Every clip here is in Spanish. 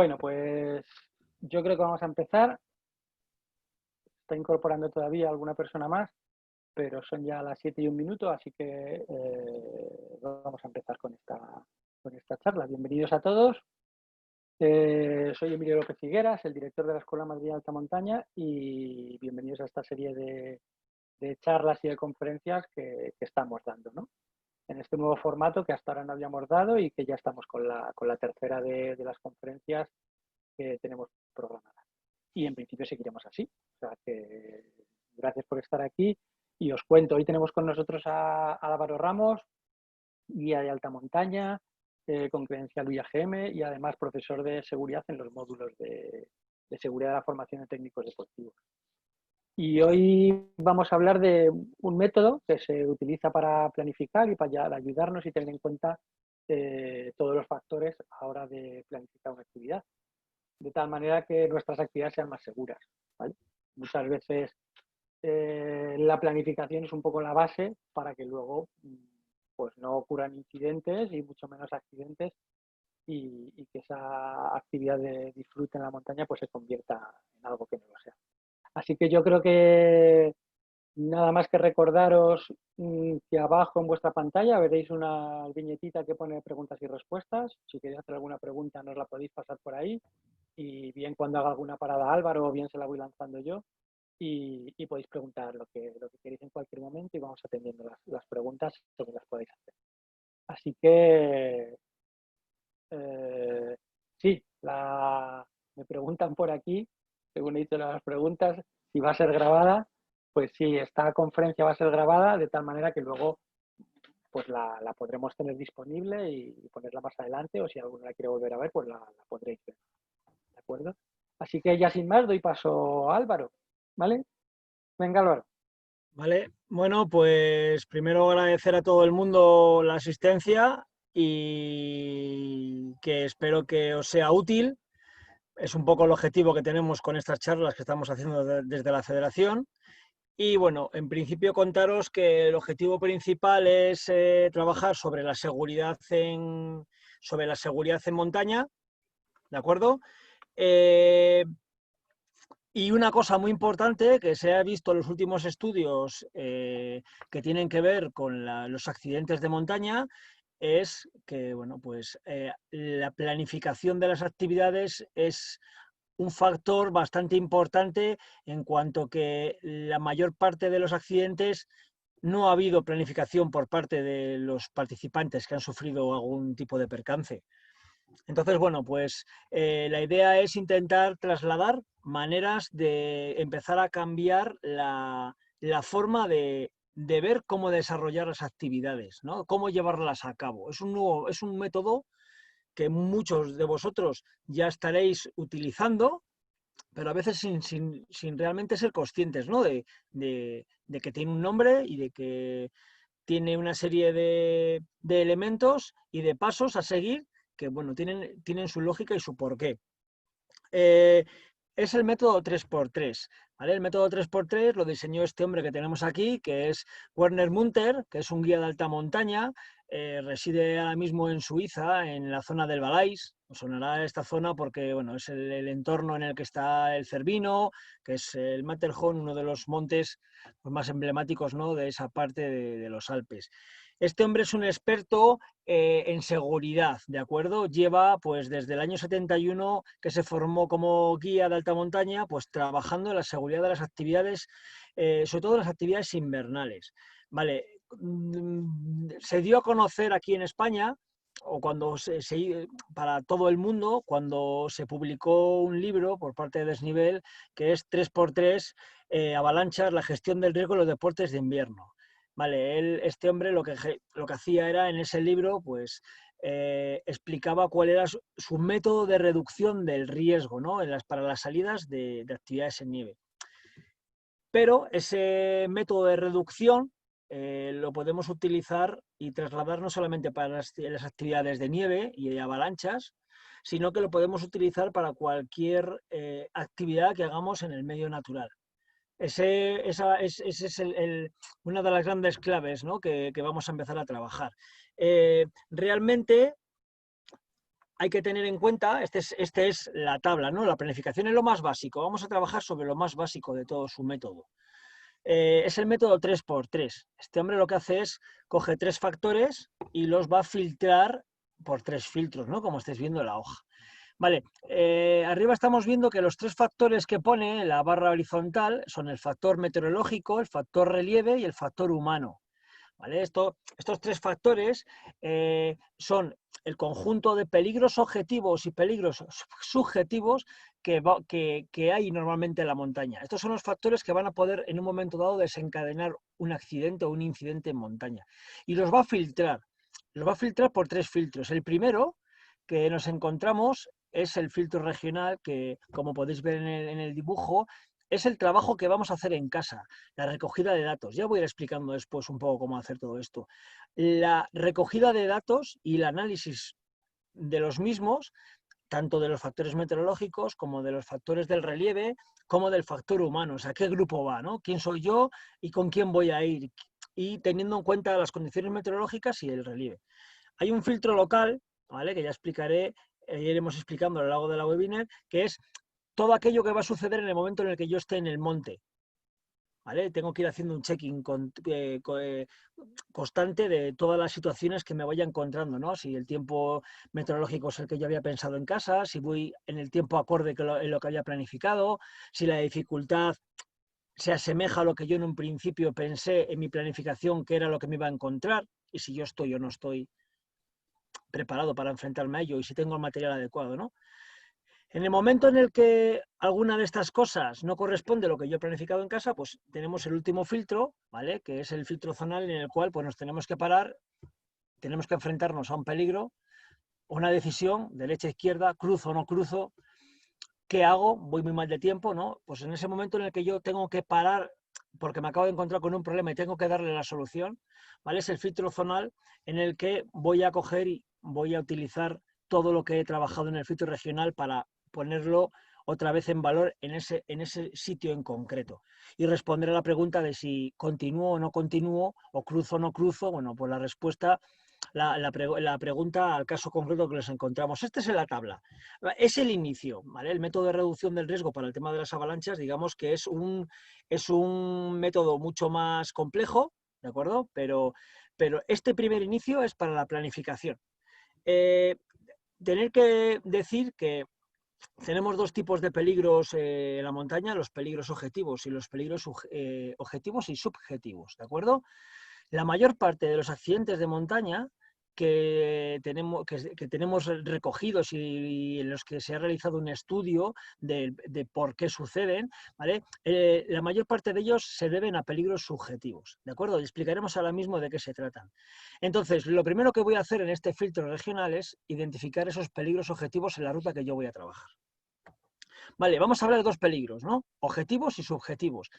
Bueno, pues yo creo que vamos a empezar. Está incorporando todavía alguna persona más, pero son ya las 7:01, así que vamos a empezar con esta charla. Bienvenidos a todos. Soy Emilio López Figueras, el director de la Escuela Madrid Alta Montaña, y bienvenidos a esta serie de charlas y de conferencias que estamos dando, ¿no? En este nuevo formato que hasta ahora no habíamos dado y que ya estamos con la tercera de las conferencias que tenemos programadas. Y en principio seguiremos así. O sea que gracias por estar aquí. Y os cuento, hoy tenemos con nosotros a Álvaro Ramos, guía de alta montaña, con credencial IAGM y además profesor de seguridad en los módulos de seguridad de la formación de técnicos deportivos. Y hoy vamos a hablar de un método que se utiliza para planificar y para ayudarnos y tener en cuenta todos los factores a la hora de planificar una actividad, de tal manera que nuestras actividades sean más seguras, ¿vale? Muchas veces la planificación es un poco la base para que luego pues no ocurran incidentes y mucho menos accidentes y que esa actividad de disfrute en la montaña pues se convierta en algo que no lo sea. Así que yo creo que nada más que recordaros que abajo en vuestra pantalla veréis una viñetita que pone preguntas y respuestas. Si queréis hacer alguna pregunta nos la podéis pasar por ahí y bien cuando haga alguna parada Álvaro o bien se la voy lanzando yo y podéis preguntar lo que queréis en cualquier momento y vamos atendiendo las preguntas según las podáis hacer. Así que sí, me preguntan por aquí, según he dicho las preguntas, si va a ser grabada. Pues sí, esta conferencia va a ser grabada de tal manera que luego pues la podremos tener disponible y ponerla más adelante, o si alguno la quiere volver a ver, pues la podréis ver. ¿De acuerdo? Así que ya sin más doy paso a Álvaro, ¿vale? Venga, Álvaro. Vale, bueno, pues primero agradecer a todo el mundo la asistencia y que espero que os sea útil. Es un poco el objetivo que tenemos con estas charlas que estamos haciendo desde la Federación. Y bueno, en principio contaros que el objetivo principal es trabajar sobre la seguridad en montaña, ¿de acuerdo? Y una cosa muy importante que se ha visto en los últimos estudios que tienen que ver con los accidentes de montaña es que bueno, pues, la planificación de las actividades es un factor bastante importante en cuanto que la mayor parte de los accidentes no ha habido planificación por parte de los participantes que han sufrido algún tipo de percance. Entonces, bueno, pues la idea es intentar trasladar maneras de empezar a cambiar la forma de ver cómo desarrollar las actividades, ¿no? Cómo llevarlas a cabo. Es un método que muchos de vosotros ya estaréis utilizando, pero a veces sin realmente ser conscientes, ¿no? De que tiene un nombre y de que tiene una serie de elementos y de pasos a seguir que bueno, tienen su lógica y su porqué. Es el método 3x3. ¿Vale? El método 3x3 lo diseñó este hombre que tenemos aquí, que es Werner Munter, que es un guía de alta montaña, reside ahora mismo en Suiza, en la zona del Valais. Os sonará esta zona porque bueno, es el entorno en el que está el Cervino, que es el Matterhorn, uno de los montes más emblemáticos, ¿no?, de esa parte de los Alpes. Este hombre es un experto en seguridad, ¿de acuerdo? Lleva, pues, desde el año 71 que se formó como guía de alta montaña, pues, trabajando en la seguridad de las actividades, sobre todo las actividades invernales, ¿vale? Se dio a conocer aquí en España, o cuando para todo el mundo, cuando se publicó un libro por parte de Desnivel, que es 3x3, avalanchas, la gestión del riesgo en los deportes de invierno. Vale, este hombre lo que hacía era, en ese libro, pues explicaba cuál era su método de reducción del riesgo, ¿no?, para las salidas de actividades en nieve. Pero ese método de reducción lo podemos utilizar y trasladar no solamente para las actividades de nieve y de avalanchas, sino que lo podemos utilizar para cualquier actividad que hagamos en el medio natural. Esa es una de las grandes claves, ¿no?, que vamos a empezar a trabajar. Realmente hay que tener en cuenta, este es la tabla, ¿no? La planificación es lo más básico. Vamos a trabajar sobre lo más básico de todo su método. Es el método 3×3. Este hombre lo que hace es coge 3 factores y los va a filtrar por 3 filtros, ¿no? Como estáis viendo en la hoja. Vale, arriba estamos viendo que los 3 factores que pone en la barra horizontal son el factor meteorológico, el factor relieve y el factor humano. ¿Vale? Estos 3 factores son el conjunto de peligros objetivos y peligros subjetivos que hay normalmente en la montaña. Estos son los factores que van a poder en un momento dado desencadenar un accidente o un incidente en montaña. Y los va a filtrar. Los va a filtrar por 3 filtros. El primero que nos encontramos es el filtro regional que, como podéis ver en el dibujo, es el trabajo que vamos a hacer en casa, la recogida de datos. Ya voy a ir explicando después un poco cómo hacer todo esto. La recogida de datos y el análisis de los mismos, tanto de los factores meteorológicos como de los factores del relieve, como del factor humano. O sea, ¿qué grupo va, ¿no? ¿Quién soy yo y con quién voy a ir? Y teniendo en cuenta las condiciones meteorológicas y el relieve. Hay un filtro local, ¿vale? Que ya explicaré, iremos explicando a lo largo de la webinar, que es todo aquello que va a suceder en el momento en el que yo esté en el monte. ¿Vale? Tengo que ir haciendo un check-in constante de todas las situaciones que me vaya encontrando, ¿no? Si el tiempo meteorológico es el que yo había pensado en casa, si voy en el tiempo acorde en lo que había planificado, si la dificultad se asemeja a lo que yo en un principio pensé en mi planificación que era lo que me iba a encontrar, y si yo estoy o no estoy preparado para enfrentarme a ello, y si tengo el material adecuado, ¿no? En el momento en el que alguna de estas cosas no corresponde a lo que yo he planificado en casa, pues tenemos el último filtro, ¿vale? Que es el filtro zonal en el cual pues, nos tenemos que parar, tenemos que enfrentarnos a un peligro, una decisión, derecha a izquierda, cruzo o no cruzo, ¿qué hago? Voy muy mal de tiempo, ¿no? Pues en ese momento en el que yo tengo que parar porque me acabo de encontrar con un problema y tengo que darle la solución, ¿vale? Es el filtro zonal en el que voy a coger y voy a utilizar todo lo que he trabajado en el filtro regional para ponerlo otra vez en valor en ese sitio en concreto. Y responder a la pregunta de si continúo o no continúo, o cruzo o no cruzo, bueno, pues la respuesta, la pregunta al caso concreto que nos encontramos. Esta es la tabla. Es el inicio, ¿vale? El método de reducción del riesgo para el tema de las avalanchas, digamos que es un método mucho más complejo, ¿de acuerdo? Pero este primer inicio es para la planificación. Tener que decir que tenemos 2 tipos de peligros en la montaña, los peligros objetivos y los peligros objetivos y subjetivos, ¿de acuerdo? La mayor parte de los accidentes de montaña que tenemos recogidos y en los que se ha realizado un estudio de por qué suceden, ¿vale? La mayor parte de ellos se deben a peligros subjetivos, ¿de acuerdo? Y explicaremos ahora mismo de qué se tratan. Entonces, lo primero que voy a hacer en este filtro regional es identificar esos peligros objetivos en la ruta que yo voy a trabajar. Vale, vamos a hablar de 2 peligros, ¿no? Objetivos y subjetivos.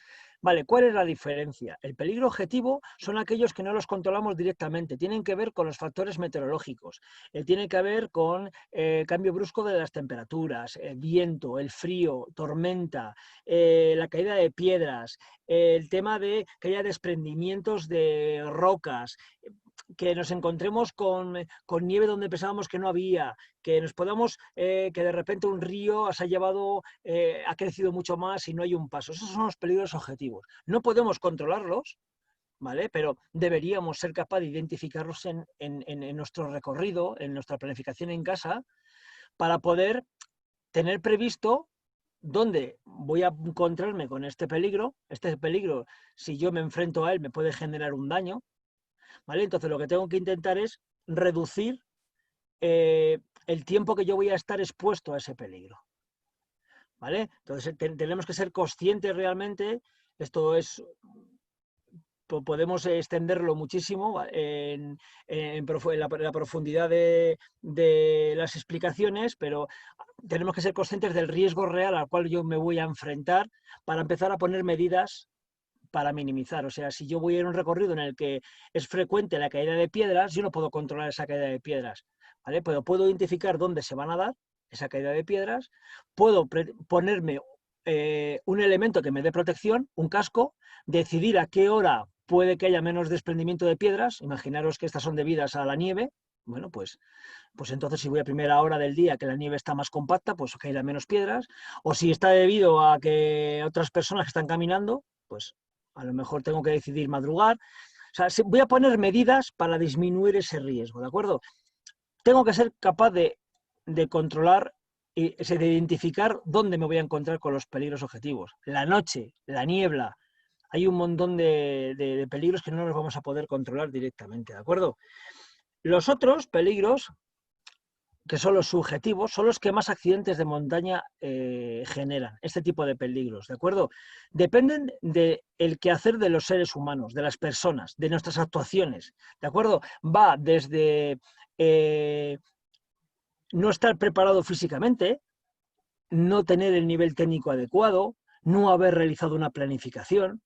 Vale, ¿cuál es la diferencia? El peligro objetivo son aquellos que no los controlamos directamente, tienen que ver con los factores meteorológicos, tienen que ver con el cambio brusco de las temperaturas, el viento, el frío, tormenta, la caída de piedras, el tema de que haya desprendimientos de rocas, que nos encontremos con nieve donde pensábamos que no había, que nos podamos, que de repente un río se ha llevado, ha crecido mucho más y no hay un paso. Esos son los peligros objetivos. No podemos controlarlos, ¿vale? Pero deberíamos ser capaces de identificarlos en nuestro recorrido, en nuestra planificación en casa, para poder tener previsto dónde voy a encontrarme con este peligro. Este peligro, si yo me enfrento a él, me puede generar un daño, ¿vale? Entonces lo que tengo que intentar es reducir el tiempo que yo voy a estar expuesto a ese peligro, ¿vale? Entonces tenemos que ser conscientes realmente, esto es, podemos extenderlo muchísimo en la profundidad de las explicaciones, pero tenemos que ser conscientes del riesgo real al cual yo me voy a enfrentar para empezar a poner medidas para minimizar. O sea, si yo voy en un recorrido en el que es frecuente la caída de piedras, yo no puedo controlar esa caída de piedras, ¿vale? Pero puedo identificar dónde se van a dar esa caída de piedras, puedo ponerme un elemento que me dé protección, un casco, decidir a qué hora puede que haya menos desprendimiento de piedras, imaginaros que estas son debidas a la nieve, Bueno, pues entonces si voy a primera hora del día que la nieve está más compacta, pues caerán menos piedras. O si está debido a que otras personas que están caminando, pues a lo mejor tengo que decidir madrugar. O sea, voy a poner medidas para disminuir ese riesgo, ¿de acuerdo? Tengo que ser capaz de controlar y de identificar dónde me voy a encontrar con los peligros objetivos. La noche, la niebla, hay un montón de peligros que no los vamos a poder controlar directamente, ¿de acuerdo? Los otros peligros, que son los subjetivos, son los que más accidentes de montaña generan, este tipo de peligros, ¿de acuerdo? Dependen del quehacer de los seres humanos, de las personas, de nuestras actuaciones, ¿de acuerdo? Va desde no estar preparado físicamente, no tener el nivel técnico adecuado, no haber realizado una planificación,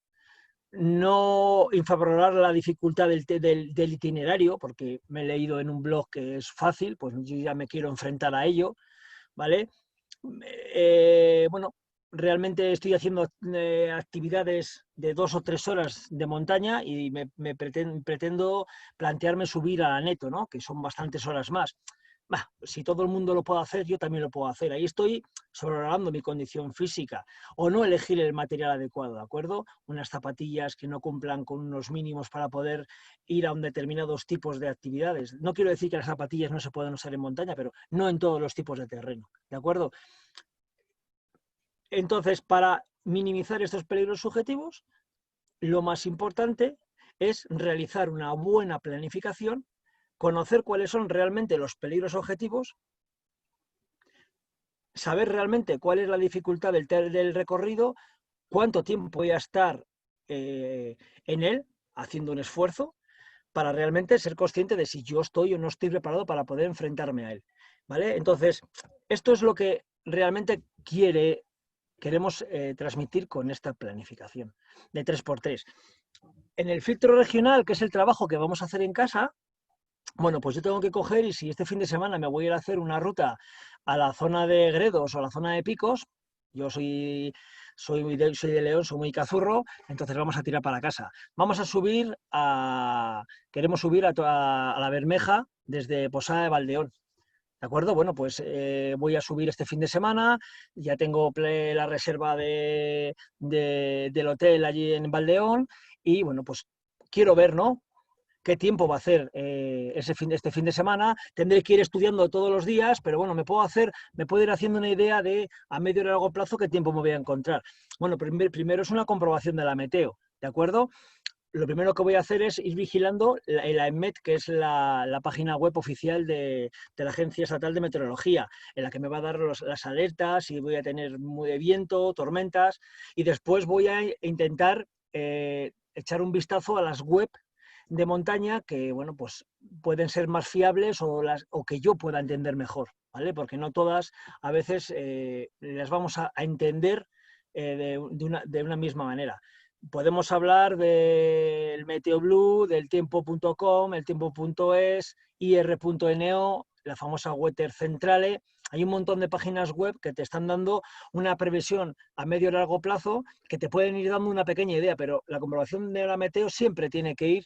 no infravalorar la dificultad del itinerario, porque me he leído en un blog que es fácil, pues yo ya me quiero enfrentar a ello, ¿vale? Bueno, realmente estoy haciendo actividades de 2 o 3 horas de montaña y me pretendo plantearme subir a la neto, ¿no? Que son bastantes horas más. Bah, si todo el mundo lo puede hacer, yo también lo puedo hacer. Ahí estoy sobrevalorando mi condición física o no elegir el material adecuado, ¿de acuerdo? Unas zapatillas que no cumplan con unos mínimos para poder ir a un determinados tipos de actividades. No quiero decir que las zapatillas no se puedan usar en montaña, pero no en todos los tipos de terreno, ¿de acuerdo? Entonces, para minimizar estos peligros subjetivos, lo más importante es realizar una buena planificación, conocer cuáles son realmente los peligros objetivos, saber realmente cuál es la dificultad del recorrido, cuánto tiempo voy a estar en él, haciendo un esfuerzo, para realmente ser consciente de si yo estoy o no estoy preparado para poder enfrentarme a él, ¿vale? Entonces, esto es lo que realmente queremos transmitir con esta planificación de 3x3. En el filtro regional, que es el trabajo que vamos a hacer en casa, bueno, pues yo tengo que coger y si este fin de semana me voy a ir a hacer una ruta a la zona de Gredos o a la zona de Picos, yo soy de León, soy muy cazurro, entonces vamos a tirar para casa. Vamos a subir queremos subir a la Bermeja desde Posada de Valdeón. ¿De acuerdo? Bueno, pues voy a subir este fin de semana, ya tengo la reserva del hotel allí en Valdeón y bueno, pues quiero ver, ¿no? Qué tiempo va a hacer este fin de semana. Tendré que ir estudiando todos los días, pero bueno, me puedo ir haciendo una idea de a medio y largo plazo qué tiempo me voy a encontrar. Bueno, primero es una comprobación de la meteo, ¿de acuerdo? Lo primero que voy a hacer es ir vigilando la EMET, que es la página web oficial de la Agencia Estatal de Meteorología, en la que me va a dar las alertas y voy a tener muy de viento, tormentas, y después voy a intentar echar un vistazo a las web de montaña que, bueno, pues pueden ser más fiables o que yo pueda entender mejor, ¿vale? Porque no todas a veces las vamos a entender de una misma manera. Podemos hablar del MeteoBlue, del tiempo.com, el tiempo.es, ir.no, la famosa Weather Centrale. Hay un montón de páginas web que te están dando una previsión a medio y largo plazo que te pueden ir dando una pequeña idea, pero la comprobación de la meteo siempre tiene que ir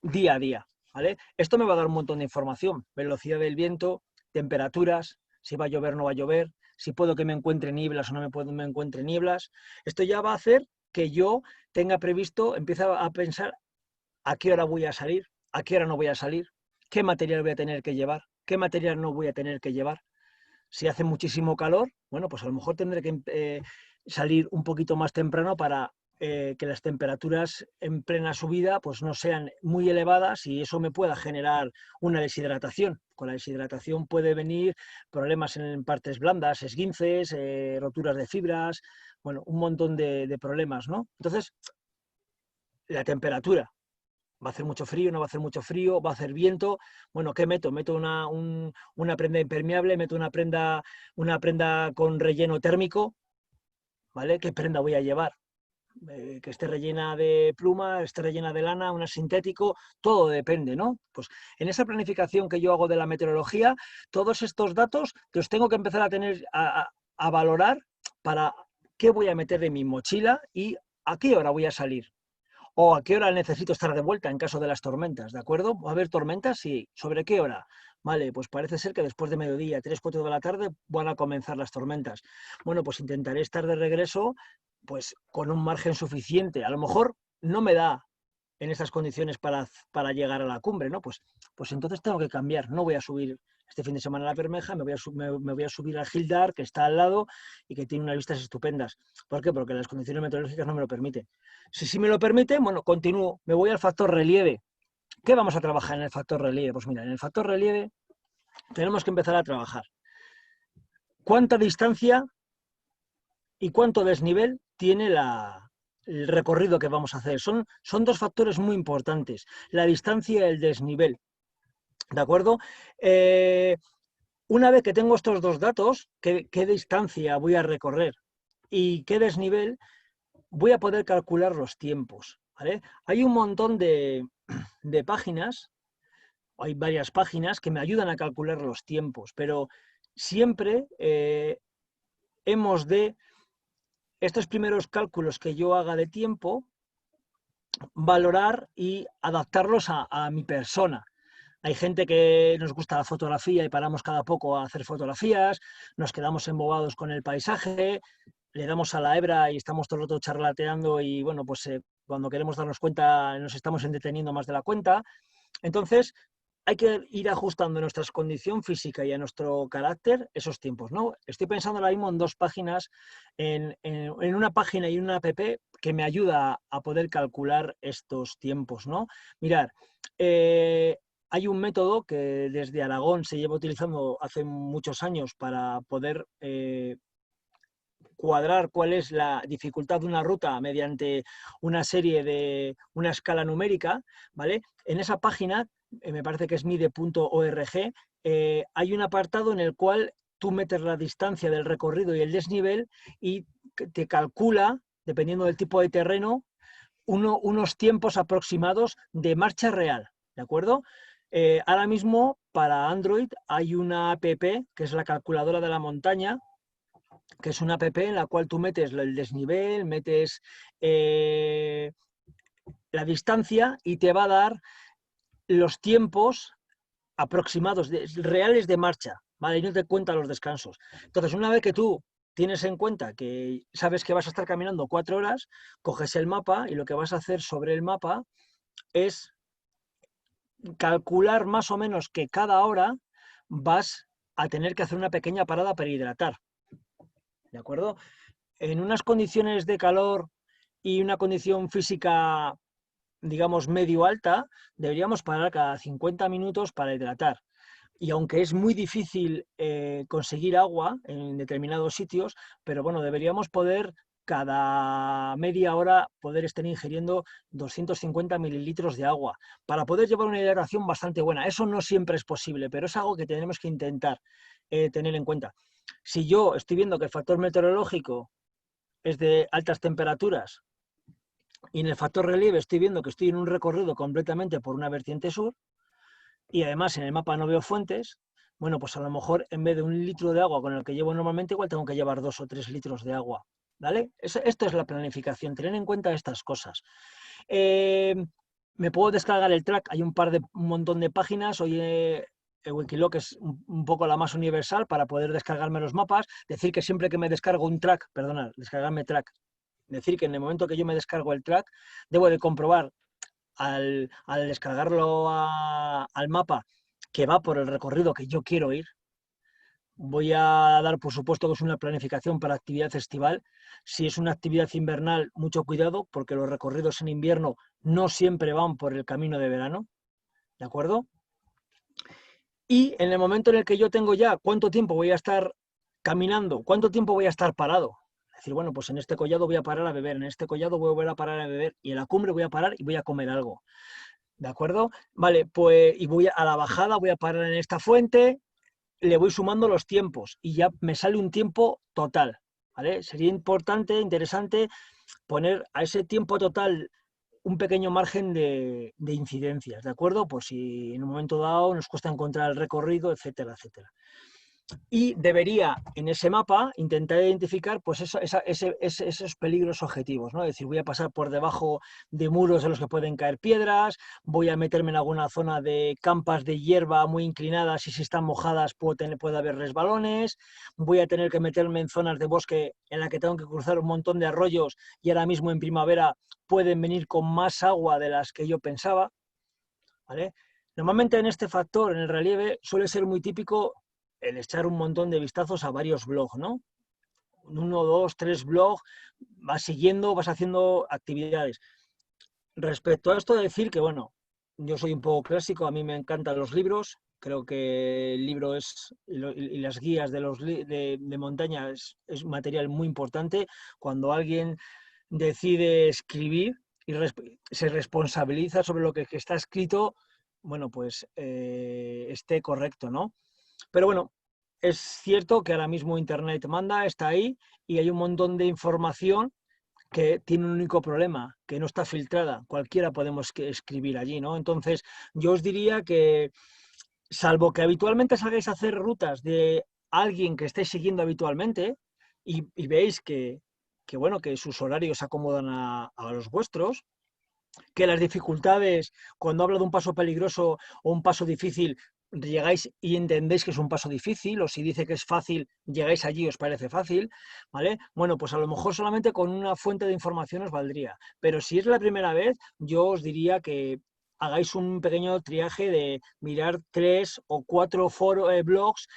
día a día, ¿vale? Esto me va a dar un montón de información, velocidad del viento, temperaturas, si va a llover o no va a llover, si puedo que me encuentre nieblas o no me encuentre nieblas. Esto ya va a hacer que yo tenga previsto, empiece a pensar a qué hora voy a salir, a qué hora no voy a salir, qué material voy a tener que llevar, qué material no voy a tener que llevar. Si hace muchísimo calor, bueno, pues a lo mejor tendré que salir un poquito más temprano para que las temperaturas en plena subida pues no sean muy elevadas y eso me pueda generar una deshidratación. Con la deshidratación puede venir problemas en partes blandas, esguinces, roturas de fibras, bueno, un montón de problemas, ¿no? Entonces, la temperatura. ¿Va a hacer mucho frío? ¿No va a hacer mucho frío? ¿Va a hacer viento? Bueno, ¿qué meto? ¿Meto una prenda impermeable? ¿Meto una prenda con relleno térmico? ¿Vale? ¿Qué prenda voy a llevar? Que esté rellena de pluma, esté rellena de lana, una sintético, todo depende, ¿no? Pues en esa planificación que yo hago de la meteorología, todos estos datos los tengo que empezar a tener, a valorar para qué voy a meter en mi mochila y a qué hora voy a salir. o a qué hora necesito estar de vuelta en caso de las tormentas, ¿de acuerdo? ¿Va a haber tormentas? Sí. ¿Sobre qué hora? Vale, pues parece ser que después de mediodía, 3, 4 de la tarde, van a comenzar las tormentas. Bueno, pues intentaré estar de regreso pues con un margen suficiente. A lo mejor no me da en estas condiciones para llegar a la cumbre, ¿no? Pues entonces tengo que cambiar. No voy a subir este fin de semana a la Bermeja, me voy a subir a Gildar, que está al lado y que tiene unas vistas estupendas. ¿Por qué? Porque las condiciones meteorológicas no me lo permiten. Si sí me lo permiten, bueno, continúo. Me voy al factor relieve. ¿Qué vamos a trabajar en el factor relieve? Pues mira, en el factor relieve tenemos que empezar a trabajar. ¿Cuánta distancia y cuánto desnivel tiene el recorrido que vamos a hacer? Son dos factores muy importantes, la distancia y el desnivel. ¿De acuerdo? Una vez que tengo estos dos datos, qué distancia voy a recorrer y qué desnivel, voy a poder calcular los tiempos. ¿Vale? Hay un montón de páginas, hay varias páginas que me ayudan a calcular los tiempos, pero siempre hemos de, estos primeros cálculos que yo haga de tiempo, valorar y adaptarlos a mi persona. Hay gente que nos gusta la fotografía y paramos cada poco a hacer fotografías, nos quedamos embobados con el paisaje, le damos a la hebra y estamos todo el rato charlateando y bueno, pues cuando queremos darnos cuenta nos estamos entreteniendo más de la cuenta. Entonces, hay que ir ajustando a nuestra condición física y a nuestro carácter esos tiempos, ¿no? Estoy pensando ahora mismo en dos páginas, en una página y una app que me ayuda a poder calcular estos tiempos, ¿no? Mirad, hay un método que desde Aragón se lleva utilizando hace muchos años para poder cuadrar cuál es la dificultad de una ruta mediante una serie de una escala numérica, ¿vale? En esa página, me parece que es mide.org, hay un apartado en el cual tú metes la distancia del recorrido y el desnivel y te calcula, dependiendo del tipo de terreno, unos tiempos aproximados de marcha real, ¿de acuerdo? Ahora mismo para Android hay una app que es la calculadora de la montaña, que es una app en la cual tú metes el desnivel, metes la distancia y te va a dar los tiempos aproximados, reales de marcha, ¿vale? Y no te cuenta los descansos. Entonces, una vez que tú tienes en cuenta que sabes que vas a estar caminando 4 horas, coges el mapa y lo que vas a hacer sobre el mapa es calcular más o menos que cada hora vas a tener que hacer una pequeña parada para hidratar. ¿De acuerdo? En unas condiciones de calor y una condición física, digamos, medio alta, deberíamos parar cada 50 minutos para hidratar. Y aunque es muy difícil conseguir agua en determinados sitios, pero bueno, deberíamos poder cada media hora poder estar ingiriendo 250 mililitros de agua para poder llevar una hidratación bastante buena. Eso no siempre es posible, pero es algo que tenemos que intentar tener en cuenta. Si yo estoy viendo que el factor meteorológico es de altas temperaturas y en el factor relieve estoy viendo que estoy en un recorrido completamente por una vertiente sur y además en el mapa no veo fuentes, bueno, pues a lo mejor en vez de 1 litro de agua con el que llevo normalmente, igual tengo que llevar 2 o 3 litros de agua, ¿vale? Esto es la planificación, tener en cuenta estas cosas. Me puedo descargar el track, hay un montón de páginas, hoy Wikiloc es un poco la más universal para poder descargarme los mapas, decir que siempre que me descargo un track, perdona, descargarme track, decir que en el momento que yo me descargo el track, debo de comprobar al descargarlo al mapa que va por el recorrido que yo quiero ir. Voy a dar por supuesto que es una planificación para actividad estival. Si es una actividad invernal, mucho cuidado, porque los recorridos en invierno no siempre van por el camino de verano, ¿de acuerdo? Y en el momento en el que yo tengo ya cuánto tiempo voy a estar caminando, cuánto tiempo voy a estar parado. Es decir, bueno, pues en este collado voy a parar a beber, en este collado voy a volver a parar a beber y en la cumbre voy a parar y voy a comer algo. ¿De acuerdo? Vale, pues y voy a la bajada, voy a parar en esta fuente, le voy sumando los tiempos y ya me sale un tiempo total. ¿Vale? Sería importante, interesante poner a ese tiempo total un pequeño margen de incidencias, ¿de acuerdo? Pues si en un momento dado nos cuesta encontrar el recorrido, etcétera, etcétera. y debería en ese mapa intentar identificar pues esos peligros objetivos, ¿no? Es decir, voy a pasar por debajo de muros en los que pueden caer piedras, voy a meterme en alguna zona de campas de hierba muy inclinadas y si están mojadas puede haber resbalones, voy a tener que meterme en zonas de bosque en la que tengo que cruzar un montón de arroyos y ahora mismo en primavera pueden venir con más agua de las que yo pensaba, ¿vale? Normalmente en este factor, en el relieve, suele ser muy típico el echar un montón de vistazos a varios blogs, ¿no? 1, 2, 3 blogs, vas siguiendo, vas haciendo actividades. Respecto a esto, decir que, bueno, yo soy un poco clásico, a mí me encantan los libros, creo que el libro y las guías de montaña es material muy importante. Cuando alguien decide escribir y se responsabiliza sobre lo que está escrito, bueno, pues esté correcto, ¿no? Pero bueno, es cierto que ahora mismo Internet manda, está ahí y hay un montón de información que tiene un único problema, que no está filtrada. Cualquiera podemos escribir allí, ¿no? Entonces, yo os diría que, salvo que habitualmente salgáis a hacer rutas de alguien que estéis siguiendo habitualmente y veis bueno, que sus horarios se acomodan a los vuestros, que las dificultades, cuando hablo de un paso peligroso o un paso difícil, llegáis y entendéis que es un paso difícil, o si dice que es fácil, llegáis allí y os parece fácil, ¿vale? Bueno, pues a lo mejor solamente con una fuente de información os valdría, pero si es la primera vez, yo os diría que hagáis un pequeño triaje de mirar 3 o 4 blogs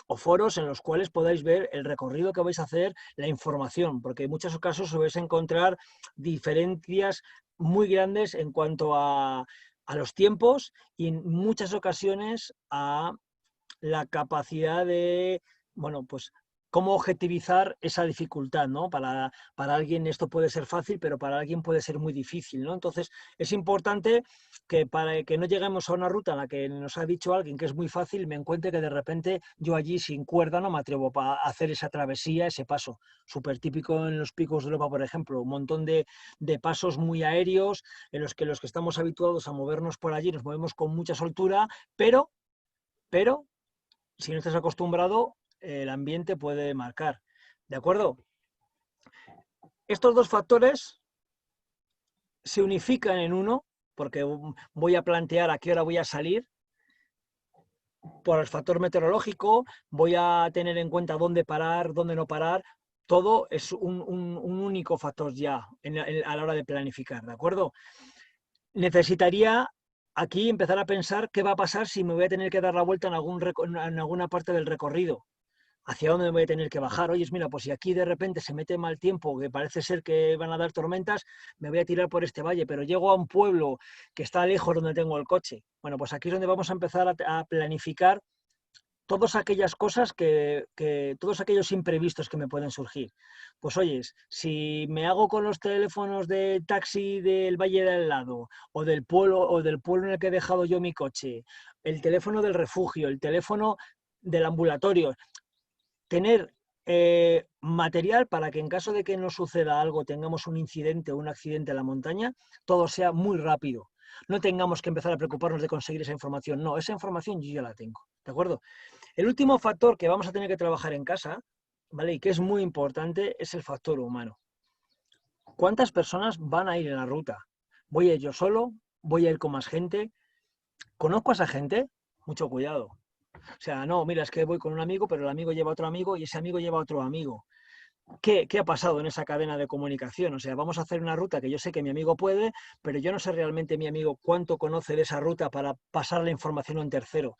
o foros en los cuales podáis ver el recorrido que vais a hacer, la información, porque en muchos casos os vais a encontrar diferencias muy grandes en cuanto a los tiempos y en muchas ocasiones a la capacidad de, bueno, pues cómo objetivizar esa dificultad, ¿no? Para alguien esto puede ser fácil, pero para alguien puede ser muy difícil, ¿no? Entonces, es importante que para que no lleguemos a una ruta en la que nos ha dicho alguien que es muy fácil, me encuentre que de repente yo allí sin cuerda no me atrevo a hacer esa travesía, ese paso. Súper típico en los picos de Europa, por ejemplo, un montón de pasos muy aéreos en los que estamos habituados a movernos por allí, nos movemos con mucha soltura, pero si no estás acostumbrado, el ambiente puede marcar. ¿De acuerdo? Estos dos factores se unifican en uno, porque voy a plantear a qué hora voy a salir. Por el factor meteorológico, voy a tener en cuenta dónde parar, dónde no parar. Todo es un único factor ya a la hora de planificar, ¿de acuerdo? Necesitaría aquí empezar a pensar qué va a pasar si me voy a tener que dar la vuelta en alguna parte del recorrido. ¿Hacia dónde me voy a tener que bajar? Oye, mira, pues si aquí de repente se mete mal tiempo, que parece ser que van a dar tormentas, me voy a tirar por este valle, pero llego a un pueblo que está lejos donde tengo el coche. Bueno, pues aquí es donde vamos a empezar a planificar todas aquellas cosas todos aquellos imprevistos que me pueden surgir. Pues oyes, si me hago con los teléfonos de taxi del valle de al lado, o del pueblo en el que he dejado yo mi coche, el teléfono del refugio, el teléfono del ambulatorio, tener material para que en caso de que nos suceda algo, tengamos un incidente o un accidente en la montaña, todo sea muy rápido. No tengamos que empezar a preocuparnos de conseguir esa información. No, esa información yo ya la tengo. ¿De acuerdo? El último factor que vamos a tener que trabajar en casa, ¿vale? Y que es muy importante, es el factor humano. ¿Cuántas personas van a ir en la ruta? ¿Voy a ir yo solo? ¿Voy a ir con más gente? ¿Conozco a esa gente? Mucho cuidado. O sea, no, mira, es que voy con un amigo, pero el amigo lleva a otro amigo y ese amigo lleva a otro amigo. ¿Qué ha pasado en esa cadena de comunicación? O sea, vamos a hacer una ruta que yo sé que mi amigo puede, pero yo no sé realmente mi amigo cuánto conoce de esa ruta para pasar la información a un tercero.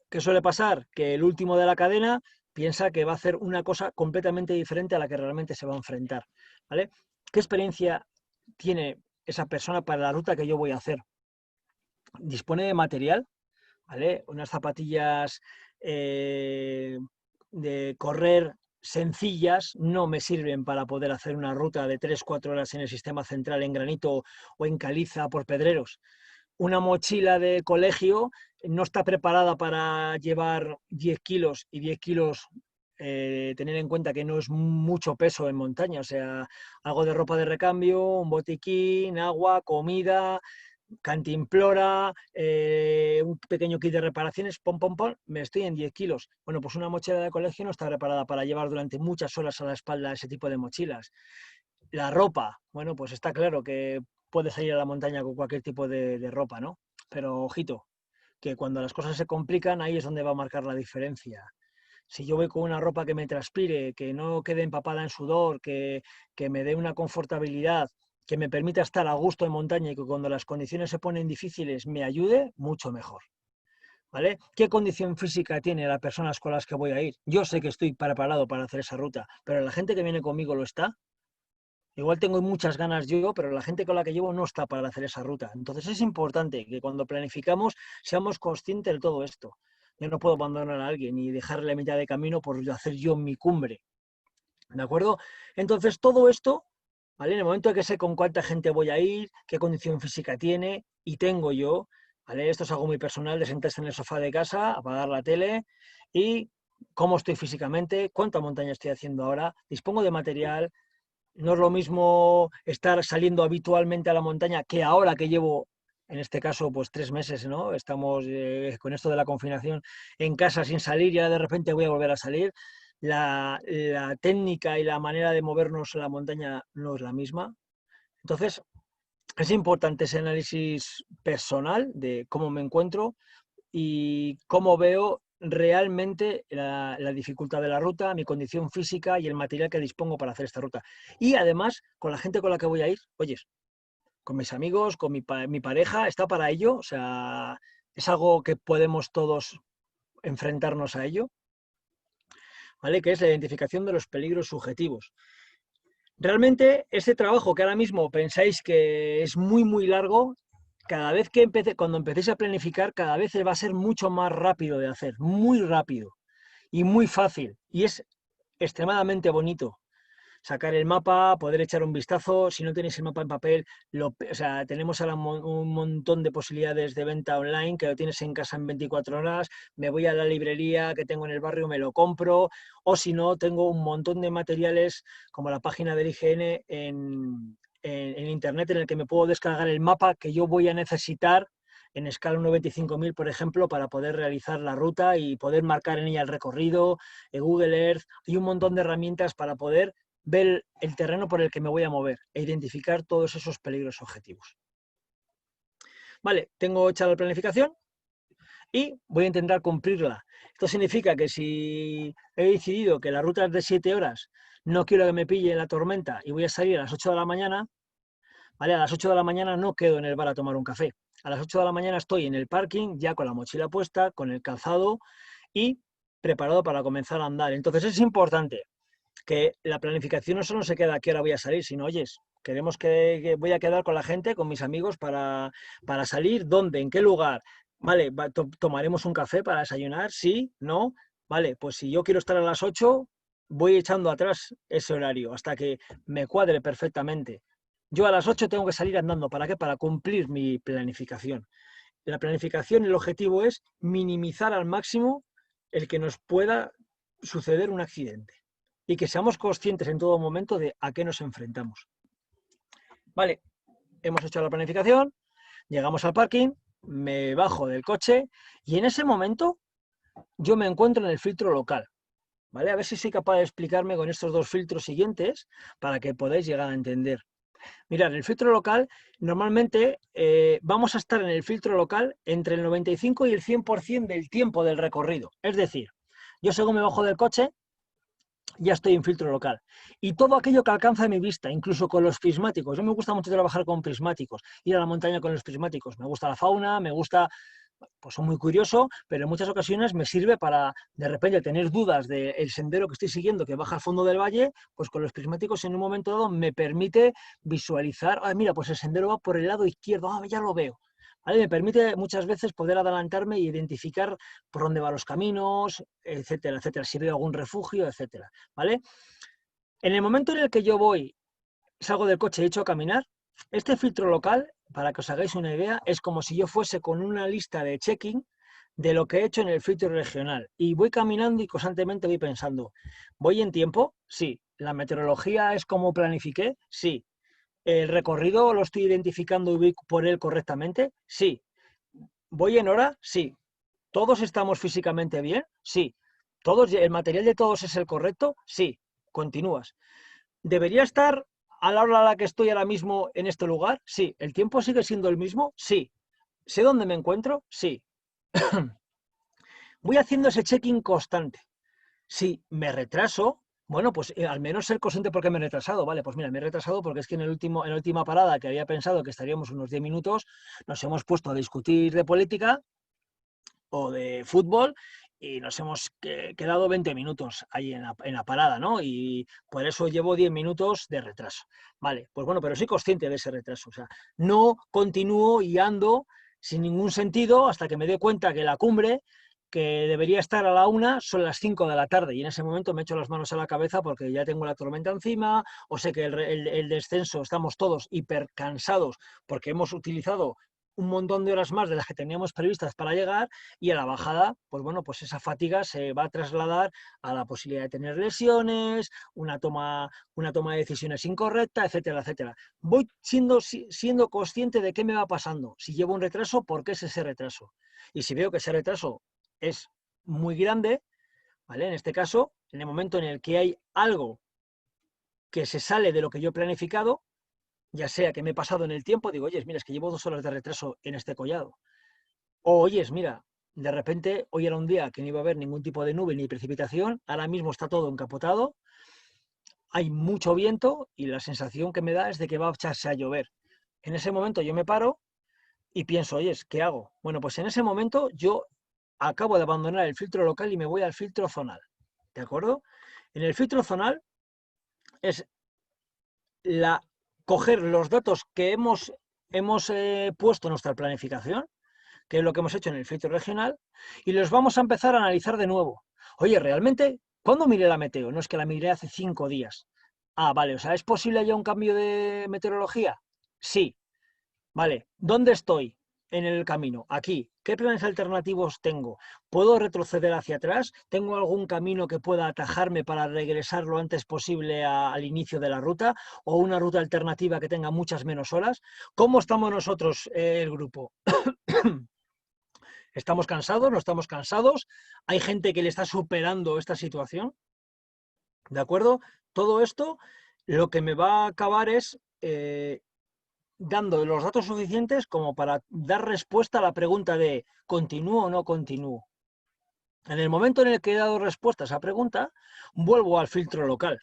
¿Qué suele pasar? Que el último de la cadena piensa que va a hacer una cosa completamente diferente a la que realmente se va a enfrentar, ¿vale? ¿Qué experiencia tiene esa persona para la ruta que yo voy a hacer? ¿Dispone de material? ¿Vale? Unas zapatillas de correr sencillas no me sirven para poder hacer una ruta de 3-4 horas en el sistema central en granito o en caliza por pedreros. Una mochila de colegio no está preparada para llevar 10 kilos y 10 kilos tener en cuenta que no es mucho peso en montaña, o sea, algo de ropa de recambio, un botiquín, agua, comida, cantimplora, un pequeño kit de reparaciones, pom, pom, pom, me estoy en 10 kilos. Bueno, pues una mochila de colegio no está preparada para llevar durante muchas horas a la espalda ese tipo de mochilas. La ropa, bueno, pues está claro que puedes salir a la montaña con cualquier tipo de ropa, ¿no? Pero ojito, que cuando las cosas se complican, ahí es donde va a marcar la diferencia. Si yo voy con una ropa que me transpire, que no quede empapada en sudor, que me dé una confortabilidad, que me permita estar a gusto en montaña y que cuando las condiciones se ponen difíciles me ayude, mucho mejor. ¿Vale? ¿Qué condición física tiene las personas con las que voy a ir? Yo sé que estoy preparado para hacer esa ruta, pero la gente que viene conmigo lo está. Igual tengo muchas ganas yo, pero la gente con la que llevo no está para hacer esa ruta. Entonces es importante que cuando planificamos seamos conscientes de todo esto. Yo no puedo abandonar a alguien y dejarle a mitad de camino por hacer yo mi cumbre. ¿De acuerdo? Entonces todo esto, ¿vale? En el momento de que sé con cuánta gente voy a ir, qué condición física tiene y tengo yo, ¿vale? Esto es algo muy personal de sentarse en el sofá de casa, apagar la tele y cómo estoy físicamente, cuánta montaña estoy haciendo ahora, dispongo de material. No es lo mismo estar saliendo habitualmente a la montaña que ahora que llevo, en este caso, pues 3 meses, ¿no? Estamos con esto de la confinación en casa sin salir y ahora de repente voy a volver a salir. La técnica y la manera de movernos en la montaña no es la misma. Entonces, es importante ese análisis personal de cómo me encuentro y cómo veo realmente la dificultad de la ruta, mi condición física y el material que dispongo para hacer esta ruta. Y además, con la gente con la que voy a ir, oyes, con mis amigos, con mi pareja, está para ello, o sea, es algo que podemos todos enfrentarnos a ello, ¿vale? Que es la identificación de los peligros subjetivos. Realmente, este trabajo que ahora mismo pensáis que es muy, muy largo, cada vez que cuando empecéis a planificar, cada vez va a ser mucho más rápido de hacer, muy rápido y muy fácil. Y es extremadamente bonito sacar el mapa, poder echar un vistazo. Si no tenéis el mapa en papel, o sea, tenemos ahora un montón de posibilidades de venta online que lo tienes en casa en 24 horas. Me voy a la librería que tengo en el barrio, me lo compro. O si no, tengo un montón de materiales como la página del IGN en internet en el que me puedo descargar el mapa que yo voy a necesitar en escala 1.25.000, por ejemplo, para poder realizar la ruta y poder marcar en ella el recorrido, Google Earth, y un montón de herramientas para poder ver el terreno por el que me voy a mover e identificar todos esos peligros objetivos. Vale, tengo hecha la planificación y voy a intentar cumplirla. Esto significa que si he decidido que la ruta es de 7 horas, no quiero que me pille la tormenta y voy a salir a las 8 de la mañana, ¿vale? A las 8 de la mañana no quedo en el bar a tomar un café. A las 8 de la mañana estoy en el parking, ya con la mochila puesta, con el calzado y preparado para comenzar a andar. Entonces es importante que la planificación no solo se queda a qué hora voy a salir, sino, oyes, queremos que voy a quedar con la gente, con mis amigos, para salir, ¿dónde? ¿En qué lugar? Vale, tomaremos un café para desayunar, sí, no, vale, pues si yo quiero estar a las 8, voy echando atrás ese horario hasta que me cuadre perfectamente. Yo a las 8 tengo que salir andando, ¿para qué? Para cumplir mi planificación. La planificación, el objetivo es minimizar al máximo el que nos pueda suceder un accidente y que seamos conscientes en todo momento de a qué nos enfrentamos. Vale, hemos hecho la planificación, llegamos al parking, me bajo del coche y en ese momento yo me encuentro en el filtro local. ¿Vale? A ver si soy capaz de explicarme con estos dos filtros siguientes para que podáis llegar a entender. Mirad, el filtro local, normalmente vamos a estar en el filtro local entre el 95 y el 100% del tiempo del recorrido. Es decir, yo según me bajo del coche, ya estoy en filtro local. Y todo aquello que alcanza mi vista, incluso con los prismáticos. Yo me gusta mucho trabajar con prismáticos, ir a la montaña con los prismáticos. Me gusta la fauna, me gusta, pues soy muy curioso, pero en muchas ocasiones me sirve para de repente tener dudas del sendero que estoy siguiendo que baja al fondo del valle, pues con los prismáticos en un momento dado me permite visualizar, ah, mira, pues el sendero va por el lado izquierdo, ah, ya lo veo. ¿Vale? Me permite muchas veces poder adelantarme e identificar por dónde van los caminos, etcétera, etcétera, si veo algún refugio, etcétera. ¿Vale? En el momento en el que yo salgo del coche y echo a caminar, este filtro local, para que os hagáis una idea, es como si yo fuese con una lista de checking de lo que he hecho en el filtro regional. Y voy caminando y constantemente voy pensando, ¿voy en tiempo? Sí. ¿La meteorología es como planifiqué? Sí. ¿El recorrido lo estoy identificando y voy por él correctamente? Sí. ¿Voy en hora? Sí. ¿Todos estamos físicamente bien? Sí. ¿El material de todos es el correcto? Sí. Continúas. ¿Debería estar a la hora a la que estoy ahora mismo en este lugar? Sí. ¿El tiempo sigue siendo el mismo? Sí. ¿Sé dónde me encuentro? Sí. Voy haciendo ese check-in constante. Si me retraso, bueno, pues al menos ser consciente por qué me he retrasado. Vale, pues mira, me he retrasado porque es que en la última parada, que había pensado que estaríamos unos 10 minutos, nos hemos puesto a discutir de política o de fútbol y nos hemos quedado 20 minutos ahí en la parada, ¿no? Y por eso llevo 10 minutos de retraso. Vale, pues bueno, pero soy consciente de ese retraso. O sea, no continúo y ando sin ningún sentido hasta que me dé cuenta que la cumbre, que debería estar a la 1, son las 5 de la tarde, y en ese momento me echo las manos a la cabeza porque ya tengo la tormenta encima, o sé que el descenso, estamos todos hiper cansados porque hemos utilizado un montón de horas más de las que teníamos previstas para llegar, y a la bajada, pues bueno, pues esa fatiga se va a trasladar a la posibilidad de tener lesiones, una toma de decisiones incorrecta, etcétera, etcétera. Voy siendo consciente de qué me va pasando. Si llevo un retraso, ¿por qué es ese retraso? Y si veo que ese retraso es muy grande, ¿vale? En este caso, en el momento en el que hay algo que se sale de lo que yo he planificado, ya sea que me he pasado en el tiempo, digo, oye, mira, es que llevo 2 horas de retraso en este collado. O, oye, mira, de repente hoy era un día que no iba a haber ningún tipo de nube ni precipitación, ahora mismo está todo encapotado, hay mucho viento y la sensación que me da es de que va a echarse a llover. En ese momento yo me paro y pienso, oye, ¿qué hago? Bueno, pues en ese momento yo acabo de abandonar el filtro local y me voy al filtro zonal. ¿De acuerdo? En el filtro zonal es coger los datos que hemos puesto en nuestra planificación, que es lo que hemos hecho en el filtro regional, y los vamos a empezar a analizar de nuevo. Oye, realmente, ¿cuándo miré la meteo? No es que la miré hace 5 días. Ah, vale, o sea, ¿es posible ya un cambio de meteorología? Sí. Vale, ¿dónde estoy en el camino? Aquí. ¿Qué planes alternativos tengo? ¿Puedo retroceder hacia atrás? ¿Tengo algún camino que pueda atajarme para regresar lo antes posible al inicio de la ruta? ¿O una ruta alternativa que tenga muchas menos horas? ¿Cómo estamos nosotros, el grupo? ¿Estamos cansados? ¿No estamos cansados? ¿Hay gente que le está superando esta situación? ¿De acuerdo? Todo esto lo que me va a acabar es dando los datos suficientes como para dar respuesta a la pregunta de ¿continúo o no continúo? En el momento en el que he dado respuesta a esa pregunta, vuelvo al filtro local.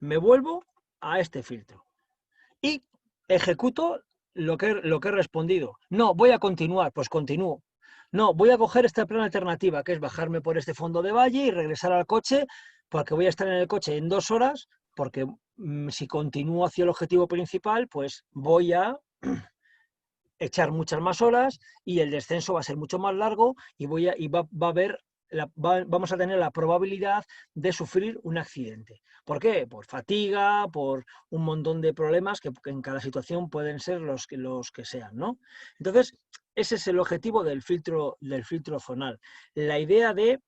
Me vuelvo a este filtro y ejecuto lo que he respondido. No, voy a continuar, pues continúo. No, voy a coger esta plan alternativa, que es bajarme por este fondo de valle y regresar al coche, porque voy a estar en el coche en 2 horas, porque si continúo hacia el objetivo principal, pues voy a echar muchas más horas y el descenso va a ser mucho más largo y vamos a tener la probabilidad de sufrir un accidente. ¿Por qué? Por fatiga, por un montón de problemas que en cada situación pueden ser los que sean, ¿no? Entonces, ese es el objetivo del filtro zonal. La idea de